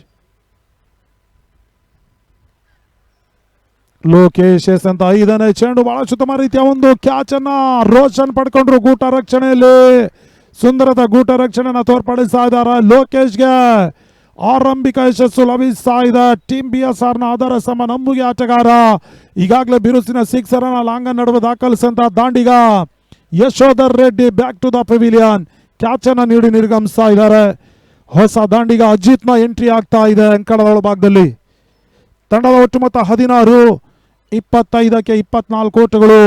Speaker 1: ಅಂತ 5ನೇ ಚೆಂಡು, ಬಹಳ ಉತ್ತಮ ರೀತಿಯ ಒಂದು ಕ್ಯಾಚ್ ಅನ್ನ ರೋಷನ್ ಪಡ್ಕೊಂಡ್ರು ಗೂಟ ರಕ್ಷಣೆಯಲ್ಲಿ. ಸುಂದರದ ಗೂಟ ರಕ್ಷಣೆನ ತೋರ್ಪಡಿಸ್ತಾ ಇದ್ದಾರೆ. ಲೋಕೇಶ್ಗೆ ಆರಂಭಿಕ ಯಶಸ್ಸು ಲಭಿಸ್ತಾ ಇದೆ. ಟೀಮ್ BSR ನ ಆಧಾರ ಸ್ತಂಭ ನಂಬುಗೆ ಆಟಗಾರ, ಈಗಾಗಲೇ ಬಿರುಸಿನ ಸಿಕ್ಸರ್ ಅನ್ನ ಲಾಂಗ್ ನಡುವೆ ದಾಖಲಿಸಿದಂತ ದಾಂಡಿಗ Yashodhar Reddy back to the pavilion catch ಅನ್ನ ನೀಡಿ ನಿರ್ಗಮಿಸ್ತಾ ಇದ್ದಾರೆ. ಹೊಸ ದಾಂಡಿಗ ಅಜಿತ್ನ ಎಂಟ್ರಿ ಆಗ್ತಾ ಇದೆ ಅಂಕಣದ ಒಳಭಾಗದಲ್ಲಿ. ತಂಡದ ಒಟ್ಟು ಮೊತ್ತ 16, 25ಕ್ಕೆ 24 ಓಟಗಳು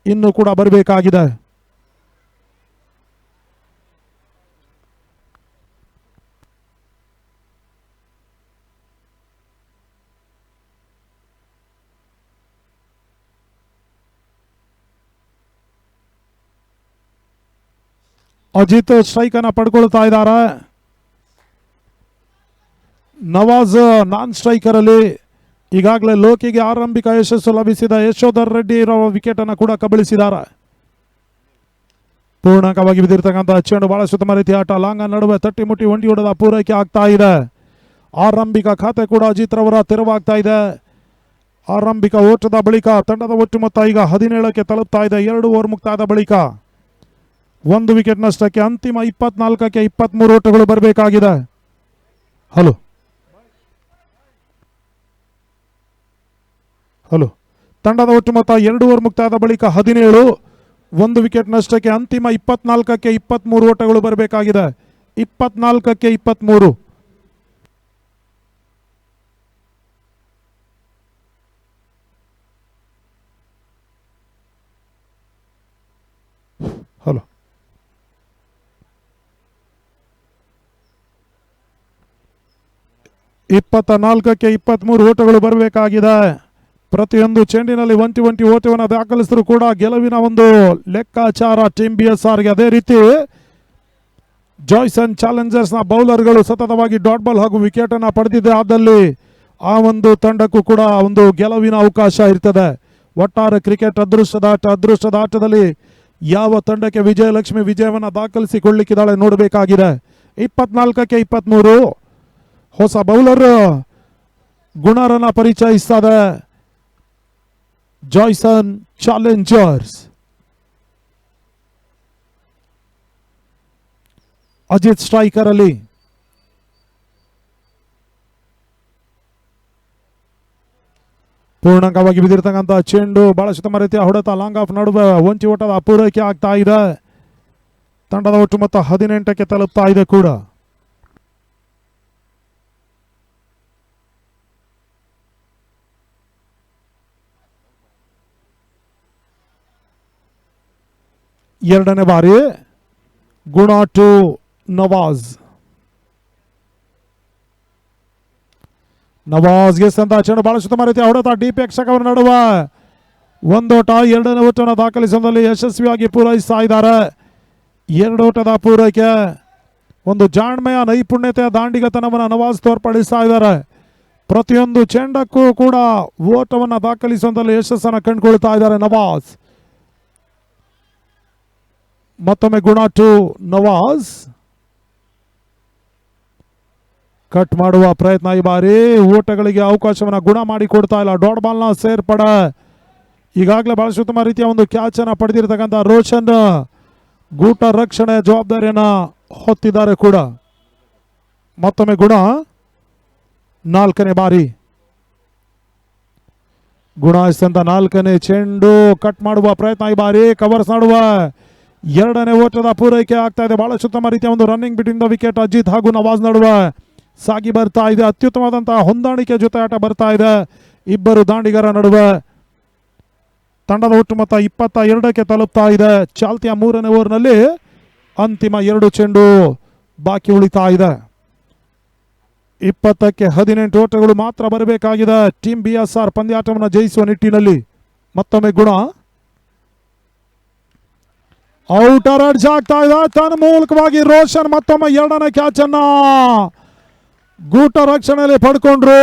Speaker 1: ಇನ್ನು ಕೂಡ ಬರಬೇಕಾಗಿದೆ. ಅಜಿತ್ ಸ್ಟ್ರೈಕ್ ಅನ್ನ ಪಡ್ಕೊಳ್ತಾ ಇದ್ದಾರೆ. ನವಾಜ್ ನಾನ್ ಸ್ಟ್ರೈಕರ್ ಅಲ್ಲಿ. ಈಗಾಗಲೇ ಲೋಕಿಗೆ ಆರಂಭಿಕ ಯಶಸ್ಸು ಲಭಿಸಿದ ಯಶೋಧರ್ ರೆಡ್ಡಿ ವಿಕೆಟ್ ಅನ್ನು ಕೂಡ ಕಬಳಿಸಿದ್ದಾರೆ. ಪೂರ್ಣಕವಾಗಿ ಬಿದ್ದಿರ್ತಕ್ಕಂಥ ಚೆಂಡು, ಬಹಳ ಉತ್ತಮ ರೀತಿಯ ಆಟ, ಲಾಂಗ್ ನಡುವೆ ತಟ್ಟಿ ಮುಟ್ಟಿ ಒಂಟಿ ಓಟದ ಪೂರೈಕೆ ಆಗ್ತಾ ಇದೆ. ಆರಂಭಿಕ ಖಾತೆ ಕೂಡ ಅಜಿತ್ ರವರ ತೆರವಾಗ್ತಾ ಇದೆ. ಆರಂಭಿಕ ಓಟದ ಬಳಿಕ ತಂಡದ ಒಟ್ಟು ಮೊತ್ತ ಈಗ 17ಕ್ಕೆ ತಲುಪ್ತಾ ಇದೆ. 2 ಓವರ್ ಮುಕ್ತಾದ ಬಳಿಕ 1 ವಿಕೆಟ್ ನಷ್ಟಕ್ಕೆ ಅಂತಿಮ 24ಕ್ಕೆ 23 ಓಟಗಳು ಬರಬೇಕಾಗಿದೆ. ಹಲೋ ತಂಡದ ಒಟ್ಟು ಮೊತ್ತ 2 ಓವರ್ ಮುಕ್ತಾದ ಬಳಿಕ 17, 1 ವಿಕೆಟ್ ನಷ್ಟಕ್ಕೆ ಅಂತಿಮ 24ಕ್ಕೆ 23 ಓಟಗಳು ಬರಬೇಕಾಗಿದೆ. 24ಕ್ಕೆ 23. ಹಲೋ 24ಕ್ಕೆ 23 ಓಟಗಳು ಬರಬೇಕಾಗಿದೆ. ಪ್ರತಿಯೊಂದು ಚೆಂಡಿನಲ್ಲಿ ಒಂಟಿ ಓಟವನ್ನು ದಾಖಲಿಸಿದ್ರು ಕೂಡ ಗೆಲುವಿನ ಒಂದು ಲೆಕ್ಕಾಚಾರ ಟೀಮ್ BSRಗೆ. ಅದೇ ರೀತಿ ಜಾಯ್ಸನ್ ಚಾಲೆಂಜರ್ಸ್ ನ ಬೌಲರ್ಗಳು ಸತತವಾಗಿ ಡಾಟ್ ಬಾಲ್ ಹಾಗೂ ವಿಕೆಟ್ ಅನ್ನ ಪಡೆದಿದೆ. ಆದಲ್ಲಿ ಆ ಒಂದು ತಂಡಕ್ಕೂ ಕೂಡ ಒಂದು ಗೆಲುವಿನ ಅವಕಾಶ ಇರ್ತದೆ. ಒಟ್ಟಾರೆ ಕ್ರಿಕೆಟ್ ಅದೃಷ್ಟದ ಆಟದಲ್ಲಿ ಯಾವ ತಂಡಕ್ಕೆ ವಿಜಯಲಕ್ಷ್ಮಿ ವಿಜಯವನ್ನು ದಾಖಲಿಸಿಕೊಳ್ಳಿಕ್ಕಿದ್ದಾಳೆ ನೋಡಬೇಕಾಗಿದೆ. 24ಕ್ಕೆ 23 ಹೊಸ ಬೌಲರ್ ಗುಣರನ್ನ ಪರಿಚಯಿಸ್ತದೆ ಜಾಯ್ಸನ್ ಚಾಲೆಂಜರ್ಸ್. ಅಜಿತ್ ಸ್ಟ್ರೈಕರ್ ಅಲ್ಲಿ. ಪೂರ್ಣಾಂಗವಾಗಿ ಬಿದ್ದಿರ್ತಕ್ಕಂಥ ಚೆಂಡು ಬಹಳ ಉತ್ತಮ ರೀತಿಯ ಹೊಡೆತ ಲಾಂಗ್ ಆಫ್ ನಡುವೆ ಒಂಚಿ ಓಟದ ಪೂರೈಕೆ ಆಗ್ತಾ ಇದೆ. ತಂಡದ ಒಟ್ಟು ಮೊತ್ತ 18ಕ್ಕೆ ತಲುಪ್ತಾ ಇದೆ ಕೂಡ. ಎರಡನೇ ಬಾರಿ ಗುಣ ಟು ನವಾಜ್. ನವಾಜ್ಗೆ ಸಂತ ಚೆಂಡು ಬಹಳ ಉತ್ತಮ ರೀತಿಯ ಹೊಡೆತ ಡಿ ಪ್ರೇಕ್ಷಕರ ನಡುವೆ ಒಂದೋಟ ಎರಡನೇ ಓಟವನ್ನು ದಾಖಲಿಸುವಲ್ಲಿ ಯಶಸ್ವಿಯಾಗಿ ಪೂರೈಸ್ತಾ ಇದ್ದಾರೆ. ಎರಡು ಓಟದ ಪೂರೈಕೆ, ಒಂದು ಜಾಣ್ಮೆಯ ನೈಪುಣ್ಯತೆಯ ದಾಂಡಿಗತನವನ್ನು ನವಾಜ್ ತೋರ್ಪಡಿಸ್ತಾ ಇದ್ದಾರೆ. ಪ್ರತಿಯೊಂದು ಚೆಂಡಕ್ಕೂ ಕೂಡ ಓಟವನ್ನು ದಾಖಲಿಸುವಲ್ಲಿ ಯಶಸ್ಸನ್ನು ಕಂಡುಕೊಳ್ತಾ ಇದ್ದಾರೆ ನವಾಜ್. ಮತ್ತೊಮ್ಮೆ ಗುಣ ಟು ನವಾಜ್. ಕಟ್ ಮಾಡುವ ಪ್ರಯತ್ನ ಈ ಬಾರಿ. ಓಟಗಳಿಗೆ ಅವಕಾಶವನ್ನು ಗುಣ ಮಾಡಿ ಕೊಡ್ತಾ ಇಲ್ಲ. ಡಾಟ್ ಬಾಲ್ನ ಸೇರ್ಪಡೆ. ಈಗಾಗಲೇ ಬಹಳ ಉತ್ತಮ ರೀತಿಯ ಒಂದು ಕ್ಯಾಚ್ ಅನ್ನು ಪಡೆದಿರತಕ್ಕಂಥ ರೋಷನ್ ಗೂಟ ರಕ್ಷಣೆ ಜವಾಬ್ದಾರಿಯನ್ನ ಹೊತ್ತಿದ್ದಾರೆ ಕೂಡ. ಮತ್ತೊಮ್ಮೆ ಗುಣ 4ನೇ ಬಾರಿ. ಗುಣ ಎಸೆದಂತ 4ನೇ ಚೆಂಡು ಕಟ್ ಮಾಡುವ ಪ್ರಯತ್ನ ಈ ಬಾರಿ. ಕವರ್ಸ್ ಮಾಡುವ ಎರಡನೇ ಓಟದ ಪೂರೈಕೆ ಆಗ್ತಾ ಇದೆ. ಬಹಳ ಉತ್ತಮ ರೀತಿಯ ಒಂದು running between the wicket Ajit ಹಾಗೂ ನವಾಜ್ ನಡುವೆ ಸಾಗಿ ಬರ್ತಾ ಇದೆ. ಅತ್ಯುತ್ತಮವಾದಂತಹ ಹೊಂದಾಣಿಕೆ ಜೊತೆ ಆಟ ಬರ್ತಾ ಇದೆ ಇಬ್ಬರು ದಾಂಡಿಗರ ನಡುವೆ. ತಂಡದ ಒಟ್ಟು ಮೊತ್ತ 22ಕ್ಕೆ ತಲುಪ್ತಾ ಇದೆ. ಚಾಲ್ತಿಯ 3ನೇ ಓವರ್ನಲ್ಲಿ ಅಂತಿಮ 2 ಚೆಂಡು ಬಾಕಿ ಉಳಿತಾ ಇದೆ. 20ಕ್ಕೆ 18 ಓಟಗಳು ಮಾತ್ರ ಬರಬೇಕಾಗಿದೆ ಟೀಮ್ BSR ಪಂದ್ಯಾಟವನ್ನು ಜಯಿಸುವ ನಿಟ್ಟಿನಲ್ಲಿ. ಮತ್ತೊಮ್ಮೆ ಗುಣ ಔಟರ್ ಎಡ್ಜ್ ಆಗ್ತಾ ಇದೆ. ತನ್ನ ಮೂಲಕವಾಗಿ ರೋಷನ್ ಮತ್ತೊಮ್ಮೆ ಎರಡನೇ ಕ್ಯಾಚ್ ಅನ್ನ ಗೂಟ ರಕ್ಷಣೆಯಲ್ಲಿ ಪಡ್ಕೊಂಡ್ರು.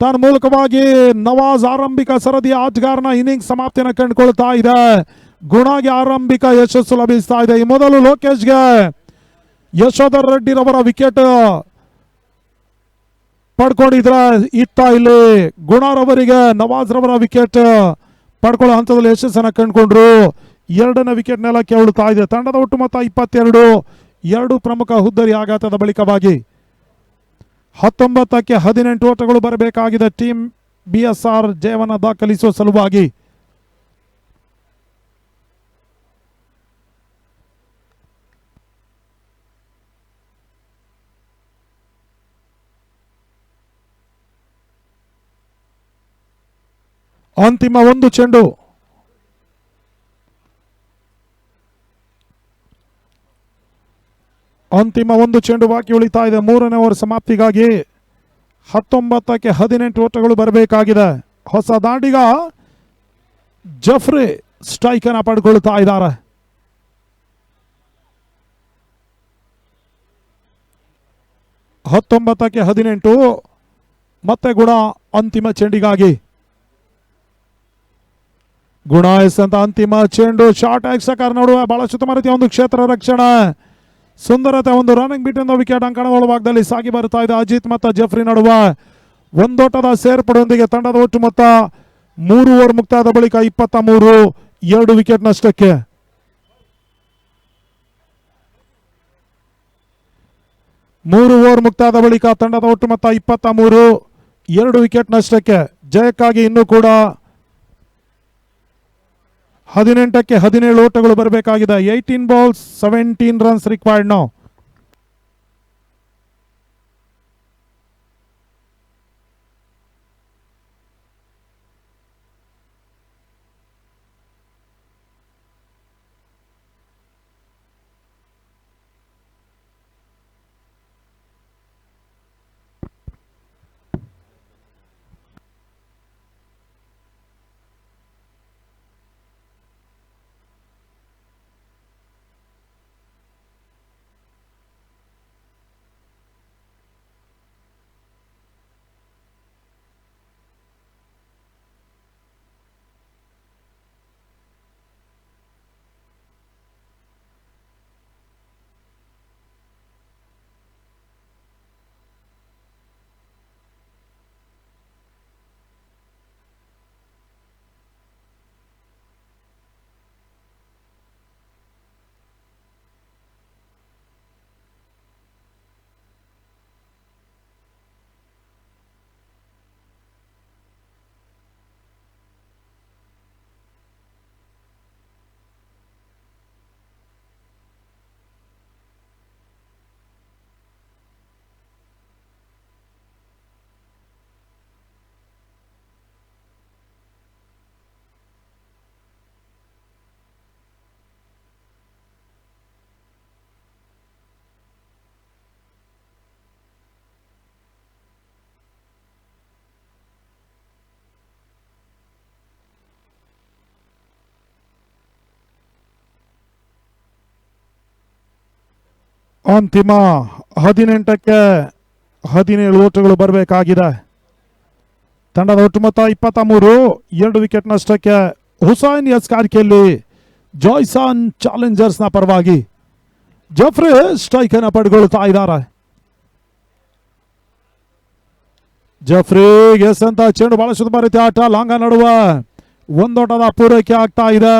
Speaker 1: ತನ್ನ ಮೂಲಕವಾಗಿ ನವಾಜ್ ಆರಂಭಿಕ ಸರದಿಯ ಆಟಗಾರನ ಇನ್ನಿಂಗ್ಸ್ ಸಮಾಪ್ತಿಯನ್ನು ಕಂಡುಕೊಳ್ತಾ ಇದೆ. ಗುಣಗೆ ಆರಂಭಿಕ ಯಶಸ್ಸು ಲಭಿಸ್ತಾ ಇದೆ. ಈ ಮೊದಲು ಲೋಕೇಶ್ಗೆ ಯಶೋಧರ್ ರೆಡ್ಡಿರವರ ವಿಕೆಟ್ ಪಡ್ಕೊಂಡಿದ್ರೆ ಇತ್ತ ಇಲ್ಲಿ ಗುಣರವರಿಗೆ ನವಾಜ್ ರವರ ವಿಕೆಟ್ ಪಡ್ಕೊಳ್ಳೋ ಹಂತದಲ್ಲಿ ಯಶಸ್ಸನ್ನು ಕಂಡುಕೊಂಡ್ರು. ಎರಡನೇ ವಿಕೆಟ್ ನೆಲಕ್ಕೆ ಉಳ್ತಾ ಇದೆ. ತಂಡದ ಒಟ್ಟು ಮೊತ್ತ 22. 2 ಪ್ರಮುಖ ಹುದ್ದರಿ ಆಘಾತದ ಬಳಿಕವಾಗಿ 19ಕ್ಕೆ 18 ಓಟಗಳು ಬರಬೇಕಾಗಿದೆ ಟೀಮ್ BSR ಜಯವನ್ನು ದಾಖಲಿಸುವ ಸಲುವಾಗಿ. ಅಂತಿಮ 1 ಚೆಂಡು. ಅಂತಿಮ 1 ಚೆಂಡು ಬಾಕಿ ಉಳಿತಾ ಇದೆ 3ನೇ ಓವರ್ ಸಮಾಪ್ತಿಗಾಗಿ. 19ಕ್ಕೆ 18 ಓಟಗಳು ಬರಬೇಕಾಗಿದೆ. ಹೊಸ ದಾಂಡಿಗ ಜಫ್ರಿ ಸ್ಟ್ರೈಕ್ ಅನ್ನು ಪಡ್ಕೊಳ್ತಾ ಇದ್ದಾರೆ. ಹತ್ತೊಂಬತ್ತಕ್ಕೆ 18 ಮತ್ತೆ ಗುಣ ಅಂತಿಮ ಚೆಂಡಿಗಾಗಿ. ಗುಣ ಎಸೆದಂತ ಅಂತಿಮ ಚೆಂಡು ಶಾರ್ಟ್ ಎಕ್ಸಕರ್ ನಡುವೆ ಬಹಳ ಉತ್ತಮ ರೀತಿಯ ಒಂದು ಕ್ಷೇತ್ರ ರಕ್ಷಣೆ, ಸುಂದರತೆ, ಒಂದು ರನ್ನಿಂಗ್ ಬಿಟ್ಟಿಂದ ವಿಕೆಟ್ ಅಂಕಣ ಒಳಭಾಗದಲ್ಲಿ ಸಾಗಿ ಬರ್ತಾ ಇದೆ. ಅಜಿತ್ ಮತ್ತು ಜಫ್ರಿ ನಡುವೆ ಒಂದೋಟದ ಸೇರ್ಪಡೆಯೊಂದಿಗೆ ತಂಡದ ಒಟ್ಟು ಮೊತ್ತ 3 ಓವರ್ ಮುಕ್ತಾಯದ ಬಳಿಕ 23, 2 ವಿಕೆಟ್ ನಷ್ಟಕ್ಕೆ. ಮೂರು ಓವರ್ ಮುಕ್ತಾಯದ ಬಳಿಕ ತಂಡದ ಒಟ್ಟು ಮೊತ್ತ 23, 2 ವಿಕೆಟ್ ನಷ್ಟಕ್ಕೆ. ಜಯಕ್ಕಾಗಿ ಇನ್ನೂ ಕೂಡ 18ಕ್ಕೆ 17 ಓಟಗಳು ಬರಬೇಕಾಗಿದೆ. 18 balls 17 runs required now. ಅಂತಿಮ 18ಕ್ಕೆ 17 ಓಟಗಳು ಬರಬೇಕಾಗಿದೆ. ತಂಡದ ಒಟ್ಟು ಮೊತ್ತ 23, 2 ವಿಕೆಟ್ ನಷ್ಟಕ್ಕೆ ಹುಸೈನ್ ಎಸ್ಕಾರಿಕೆಯಲ್ಲಿ ಜಾಯ್ಸನ್ ಚಾಲೆಂಜರ್ಸ್ನ ಪರವಾಗಿ ಜಫ್ರಿ ಸ್ಟ್ರೈಕ್ ಅನ್ನು ಪಡೆದುಕೊಳ್ತಾ ಇದ್ದಾರೆ. ಜಫ್ರಿ ಗೆಸ್ ಅಂತ ಚೆಂಡು ಬಹಳ ಸುಧಾಮ ರೀತಿಯ ಆಟ, ಲಾಂಗ ನಡುವ ಒಂದೋಟದ ಪೂರೈಕೆ ಆಗ್ತಾ ಇದೆ.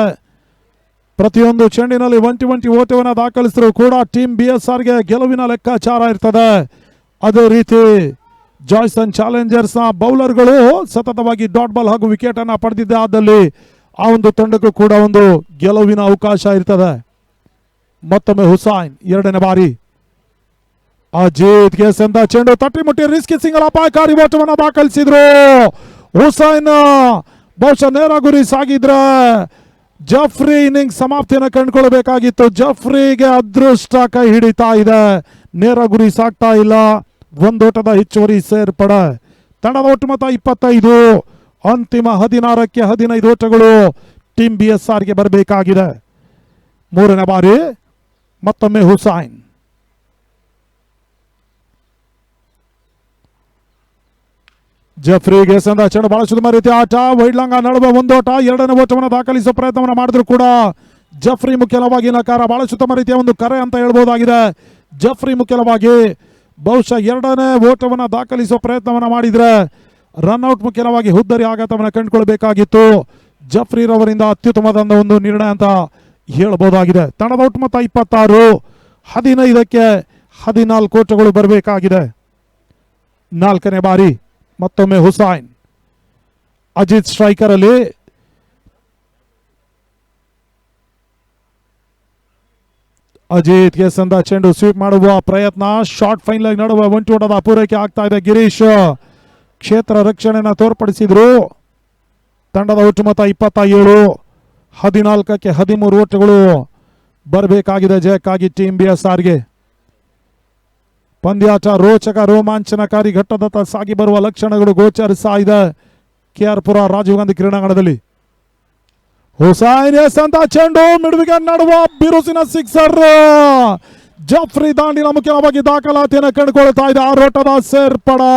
Speaker 1: ಪ್ರತಿಯೊಂದು ಚೆಂಡಿನಲ್ಲಿ 1-20 ಓಟವನ್ನು ದಾಖಲಿಸಿದ್ರು ಕೂಡ ಟೀಮ್ BSRಗೆ ಗೆಲುವಿನ ಲೆಕ್ಕಾಚಾರ ಇರ್ತದೆ. ಅದೇ ರೀತಿ ಜಾಯ್ಸನ್ ಚಾಲೆಂಜರ್ಸ್ ನ ಬೌಲರ್ಗಳು ಸತತವಾಗಿ ಡಾಟ್ ಬಾಲ್ ಹಾಗೂ ವಿಕೆಟ್ ಅನ್ನ ಪಡೆದಿದ್ದ ಆದಲ್ಲಿ ಆ ಒಂದು ತಂಡಕ್ಕೂ ಕೂಡ ಒಂದು ಗೆಲುವಿನ ಅವಕಾಶ ಇರ್ತದೆ. ಮತ್ತೊಮ್ಮೆ ಹುಸೈನ್ ಎರಡನೇ ಬಾರಿ ಅಜಿತ್ ಗೆಸ್ ಅಂತ ಚೆಂಡು ತಟ್ಟಿ ಮುಟ್ಟಿ ರಿಸ್ಕಿ ಸಿಂಗಲ್ ಅಪಾಯಕಾರಿ ಓಟವನ್ನು ದಾಖಲಿಸಿದ್ರು. ಹುಸೈನ್ ಬಹುಶಃ ನೇರ ಗುರಿ ಸಾಗಿದ್ರೆ ಜಫ್ರಿ ಇನ್ನಿಂಗ್ ಸಮಾಪ್ತಿಯನ್ನು ಕಂಡುಕೊಳ್ಬೇಕಾಗಿತ್ತು. ಜಫ್ರಿಗೆ ಅದೃಷ್ಟ ಕೈ ಹಿಡಿತಾ ಇದೆ, ನೇರ ಗುರಿ ಸಾಗ್ತಾ ಇಲ್ಲ. ಒಂದೋಟದ ಹೆಚ್ಚುವರಿ ಸೇರ್ಪಡೆ. ತಂಡದ ಒಟ್ಟು ಮೊತ್ತ 25, ಅಂತಿಮ 16ಕ್ಕೆ 15 ಓಟಗಳು ಟೀಮ್ BSRಗೆ ಬರಬೇಕಾಗಿದೆ. ಮೂರನೇ ಬಾರಿ ಮತ್ತೊಮ್ಮೆ ಹುಸೈನ್ ಜಫ್ರಿಗೆ ಸಂದ ಚೆಂಡು ಬಹಳ ಸುಧಾಮ ರೀತಿಯ ಆಟ, ವೈಡ್ ಲಾಂಗ ನಡುವೆ ಒಂದೋಟ, ಎರಡನೇ ಓಟವನ್ನು ದಾಖಲಿಸುವ ಪ್ರಯತ್ನವನ್ನು ಮಾಡಿದ್ರು ಕೂಡ ಜಫ್ರಿ ಮುಖ್ಯವಾಗಿ ನಕಾರ. ಬಹಳ ಸುತ್ತಮ ರೀತಿಯ ಒಂದು ಕರೆ ಅಂತ ಹೇಳ್ಬೋದಾಗಿದೆ. ಜಫ್ರಿ ಮುಖ್ಯವಾಗಿ ಬಹುಶಃ ಎರಡನೇ ಓಟವನ್ನು ದಾಖಲಿಸುವ ಪ್ರಯತ್ನವನ್ನು ಮಾಡಿದ್ರೆ ರನ್ಔಟ್ ಮುಖ್ಯವಾಗಿ ಹುದ್ದರಿ ಆಘಾತವನ್ನು ಕಂಡುಕೊಳ್ಬೇಕಾಗಿತ್ತು. ಜಫ್ರಿ ರವರಿಂದ ಅತ್ಯುತ್ತಮವಾದ ಒಂದು ನಿರ್ಣಯ ಅಂತ ಹೇಳ್ಬೋದಾಗಿದೆ. ತಂಡದ ಒಟ್ಟು ಮೊತ್ತ 26, 15ಕ್ಕೆ 14 ಓಟಗಳು ಬರಬೇಕಾಗಿದೆ. ನಾಲ್ಕನೇ ಬಾರಿ ಮತ್ತೊಮ್ಮೆ ಹುಸೈನ್ ಅಜಿತ್ ಸ್ಟ್ರೈಕರ್ ಅಲ್ಲಿ ಅಜಿತ್ಗೆ ಸಂದ ಚೆಂಡು ಸ್ವೀಪ್ ಮಾಡುವ ಪ್ರಯತ್ನ, ಶಾರ್ಟ್ ಫೈನ್ ಲೈನ್ ನಡುವೆ ಒಂಟೋಟದ ಪೂರೈಕೆ ಆಗ್ತಾ ಇದೆ. ಗಿರೀಶ್ ಕ್ಷೇತ್ರ ರಕ್ಷಣೆಯನ್ನು ತೋರ್ಪಡಿಸಿದ್ರು. ತಂಡದ ಒಟ್ಟು ಮೊತ್ತ 27, 14ಕ್ಕೆ 13 ಓಟಗಳು ಬರಬೇಕಾಗಿದೆ ಜಯಕ್ಕಾಗಿ ಟೀಮ್ BSRಗೆ. ಪಂದ್ಯಾಟ ರೋಚಕ ರೋಮಾಂಚನಕಾರಿ ಘಟ್ಟದತ್ತ ಸಾಗಿ ಬರುವ ಲಕ್ಷಣಗಳು ಗೋಚರಿಸ್ತಾ ಇದೆ KR ಪುರ ರಾಜೀವ್ ಗಾಂಧಿ ಕ್ರೀಡಾಂಗಣದಲ್ಲಿ. ಹುಸೈನ್ ಎಸ್ ಅಂತ ಚೆಂಡು ಮಿಡ್ ವಿಕೆಟ್ ನಡುವ ಬಿರುಸಿನ ಸಿಕ್ಸರ್. ಜಫ್ರಿ ದಾಂಡಿನ ಮುಖ್ಯವಾಗಿ ದಾಖಲಾತಿಯನ್ನು ಕಂಡುಕೊಳ್ತಾ ಇದೆ. 6 ಓಟದ ಸೇರ್ಪಡೆ.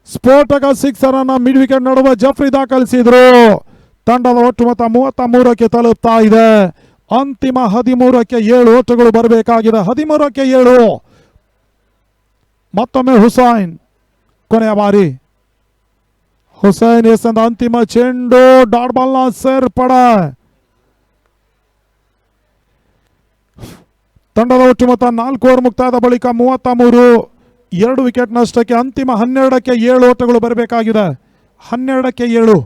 Speaker 1: ಸ್ಫೋಟಕ ಸಿಕ್ಸರ್ ಅನ್ನ ಮಿಡ್ ವಿಕೆಟ್ ನಡುವೆ ಜಫ್ರಿ ದಾಖಲಿಸಿದ್ರು. ತಂಡದ ಒಟ್ಟು ಮೊತ್ತ 33ಕ್ಕೆ ತಲುಪ್ತಾ ಇದೆ. ಅಂತಿಮ 13ಕ್ಕೆ 7 ಓಟಗಳು ಬರಬೇಕಾಗಿದೆ. 13ಕ್ಕೆ 7. ಮತ್ತೊಮ್ಮೆ ಹುಸೈನ್ ಕೊನೆಯ ಬಾರಿ ಹುಸೈನ್ ಎಸ್ ಅಂತ ಅಂತಿಮ ಚೆಂಡು ಡಾಟ್ ಬಾಲ್ ನ ಸೇರ್ಪಡೆ. ತಂಡದ ಒಟ್ಟು ಮೊತ್ತ 4 ಓವರ್ ಮುಕ್ತಾಯದ ಬಳಿಕ 33, 2 ವಿಕೆಟ್ ನಷ್ಟಕ್ಕೆ ಅಂತಿಮ 12ಕ್ಕೆ 7 ಓಟಗಳು ಬರಬೇಕಾಗಿದೆ. 12ಕ್ಕೆ 7.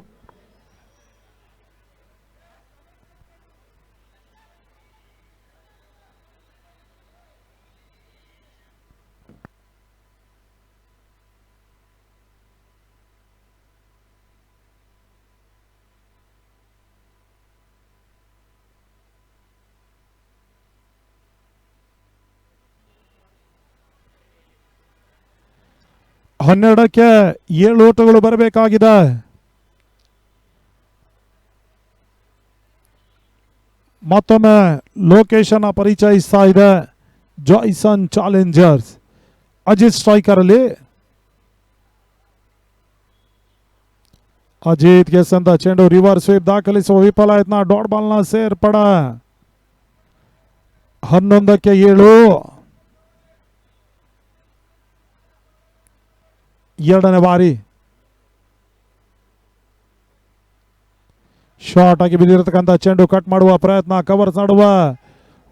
Speaker 1: ಹನ್ನೆರಡಕ್ಕೆ 7 ಓಟಗಳು ಬರಬೇಕಾಗಿದೆ. ಮತ್ತೊಮ್ಮೆ ಲೊಕೇಶನ್ ಪರಿಚಯಿಸ್ತಾ ಇದೆ ಜಾಯ್ಸನ್ ಚಾಲೆಂಜರ್ಸ್. ಅಜಿತ್ ಸ್ಟ್ರೈಕರ್ ಅಲ್ಲಿ ಅಜಿತ್ಗೆ ಸಂದ ಚೆಂಡು ರಿವರ್ಸ್ ಸ್ವೀಪ್ ದಾಖಲಿಸುವ ವಿಫಲ ಯತ್ನ, ಡಾಟ್ ಬಾಲ್ ನ ಸೇರ್ಪಡೆ. 11ಕ್ಕೆ 7. ಎರಡನೇ ಬಾರಿ ಶಾರ್ಟ್ ಆಗಿ ಬಿದ್ದಿರತಕ್ಕಂಥ ಚೆಂಡು ಕಟ್ ಮಾಡುವ ಪ್ರಯತ್ನ, ಕವರ್ಸ್ ನಡುವ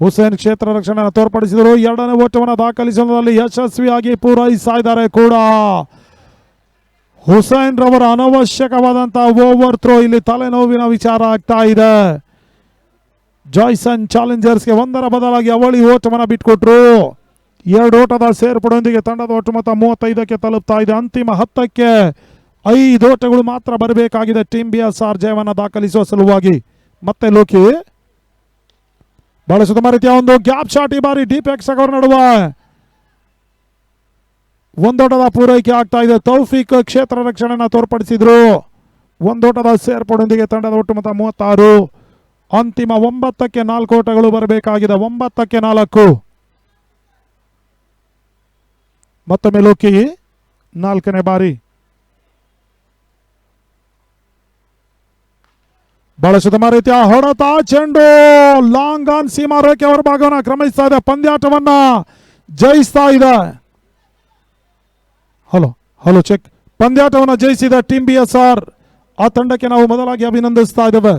Speaker 1: ಹುಸೇನ್ ಕ್ಷೇತ್ರ ರಕ್ಷಣೆ ತೋರ್ಪಡಿಸಿದರು. ಎರಡನೇ ಓಟವನ್ನು ದಾಖಲಿಸುವುದರಲ್ಲಿ ಯಶಸ್ವಿಯಾಗಿ ಪೂರೈಸ್ತಾ ಇದ್ದಾರೆ ಕೂಡ. ಹುಸೇನ್ ರವರ ಅನವಶ್ಯಕವಾದಂತಹ ಓವರ್ ಥ್ರೋ ಇಲ್ಲಿ ತಲೆನೋವಿನ ವಿಚಾರ ಆಗ್ತಾ ಇದೆ. ಜಾಯ್ಸನ್ ಚಾಲೆಂಜರ್ಸ್ಗೆ 1ರ ಬದಲಾಗಿ ಅವಳಿ ಓಟವನ್ನು ಬಿಟ್ಕೊಟ್ರು. 2 ಓಟದ ಸೇರ್ಪಡೆಯೊಂದಿಗೆ ತಂಡದ ಒಟ್ಟು ಮೊತ್ತ 35ಕ್ಕೆ ತಲುಪ್ತಾ ಇದೆ. ಅಂತಿಮ 10ಕ್ಕೆ 5 ಓಟಗಳು ಮಾತ್ರ ಬರಬೇಕಾಗಿದೆ ಟೀಮ್ BSR ಜಯವನ್ನು ದಾಖಲಿಸುವ ಸಲುವಾಗಿ. ಮತ್ತೆ ಲೋಕಿ ಬಹಳ ಸುಧಾಮ ರೀತಿಯ ಒಂದು ಗ್ಯಾಪ್ ಶಾಟ್, ಈ ಬಾರಿ ಡೀಪ್ ಎಕ್ಸ್ ಅವರ ನಡುವೆ ಒಂದೋಟದ ಪೂರೈಕೆ ಆಗ್ತಾ ಇದೆ. ತೌಫೀಕ್ ಕ್ಷೇತ್ರ ರಕ್ಷಣೆಯನ್ನು ತೋರ್ಪಡಿಸಿದ್ರು. 1 ಓಟದ ಸೇರ್ಪಡೆಯೊಂದಿಗೆ ತಂಡದ ಒಟ್ಟು ಮೊತ್ತ 36. ಅಂತಿಮ 9ಕ್ಕೆ 4 ಓಟಗಳು ಬರಬೇಕಾಗಿದೆ. 9ಕ್ಕೆ 4. ಮತ್ತೊಮ್ಮೆ ಲೋಕಿ 4ನೇ ಬಾರಿ. ಬಹಳ ರೀತಿಯ ಹೊಡೆತ, ಚೆಂಡು ಲಾಂಗ್ ಆನ್ ಸೀಮಾ ರೇಖೆ ಅವರ ಭಾಗವನ್ನು ಕ್ರಮಿಸ್ತಾ ಇದೆ, ಪಂದ್ಯಾಟವನ್ನ ಜಯಿಸ್ತಾ ಇದೆ. Hello check. ಪಂದ್ಯಾಟವನ್ನು ಜಯಿಸಿದ ಟೀಮ್ BSR, ಆ ತಂಡಕ್ಕೆ ನಾವು ಮೊದಲಾಗಿ ಅಭಿನಂದಿಸ್ತಾ ಇದ್ದೇವೆ.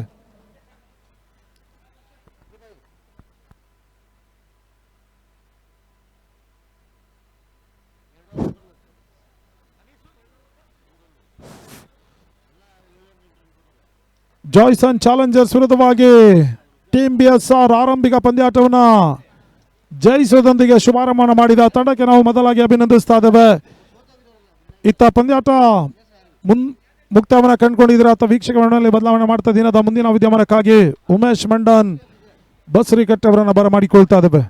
Speaker 1: ಜಾಯ್ಸನ್ ಚಾಲೆಂಜರ್ಸ್ ವಿರುದ್ಧವಾಗಿ ಟೀಮ್ BSR ಆರಂಭಿಕ ಪಂದ್ಯಾಟವನ್ನು ಜಯಿಸುವುದರೊಂದಿಗೆ ಶುಭಾರಂಭ ಮಾಡಿದ ತಂಡಕ್ಕೆ ನಾವು ಮೊದಲಾಗಿ ಅಭಿನಂದಿಸ್ತಾ ಇದ್ದೇವೆ. ಇತ್ತ ಪಂದ್ಯಾಟ ಮುಕ್ತಾಯವನ್ನು ಕಂಡುಕೊಂಡಿದ್ದೀರಾ ಅಥವಾ ವೀಕ್ಷಕ ಮಂಡಳಿ ಬದಲಾವಣೆ ಮಾಡ್ತಾ ದಿನದ ಮುಂದಿನ ವಿದ್ಯಮಾನಕ್ಕಾಗಿ ಉಮೇಶ್ ಮಂಡನ್ ಬಸರಿಕಟ್ಟೆ ಅವರನ್ನು ಬರಮಾಡಿಕೊಳ್ತಾ ಇದ್ದೇವೆ.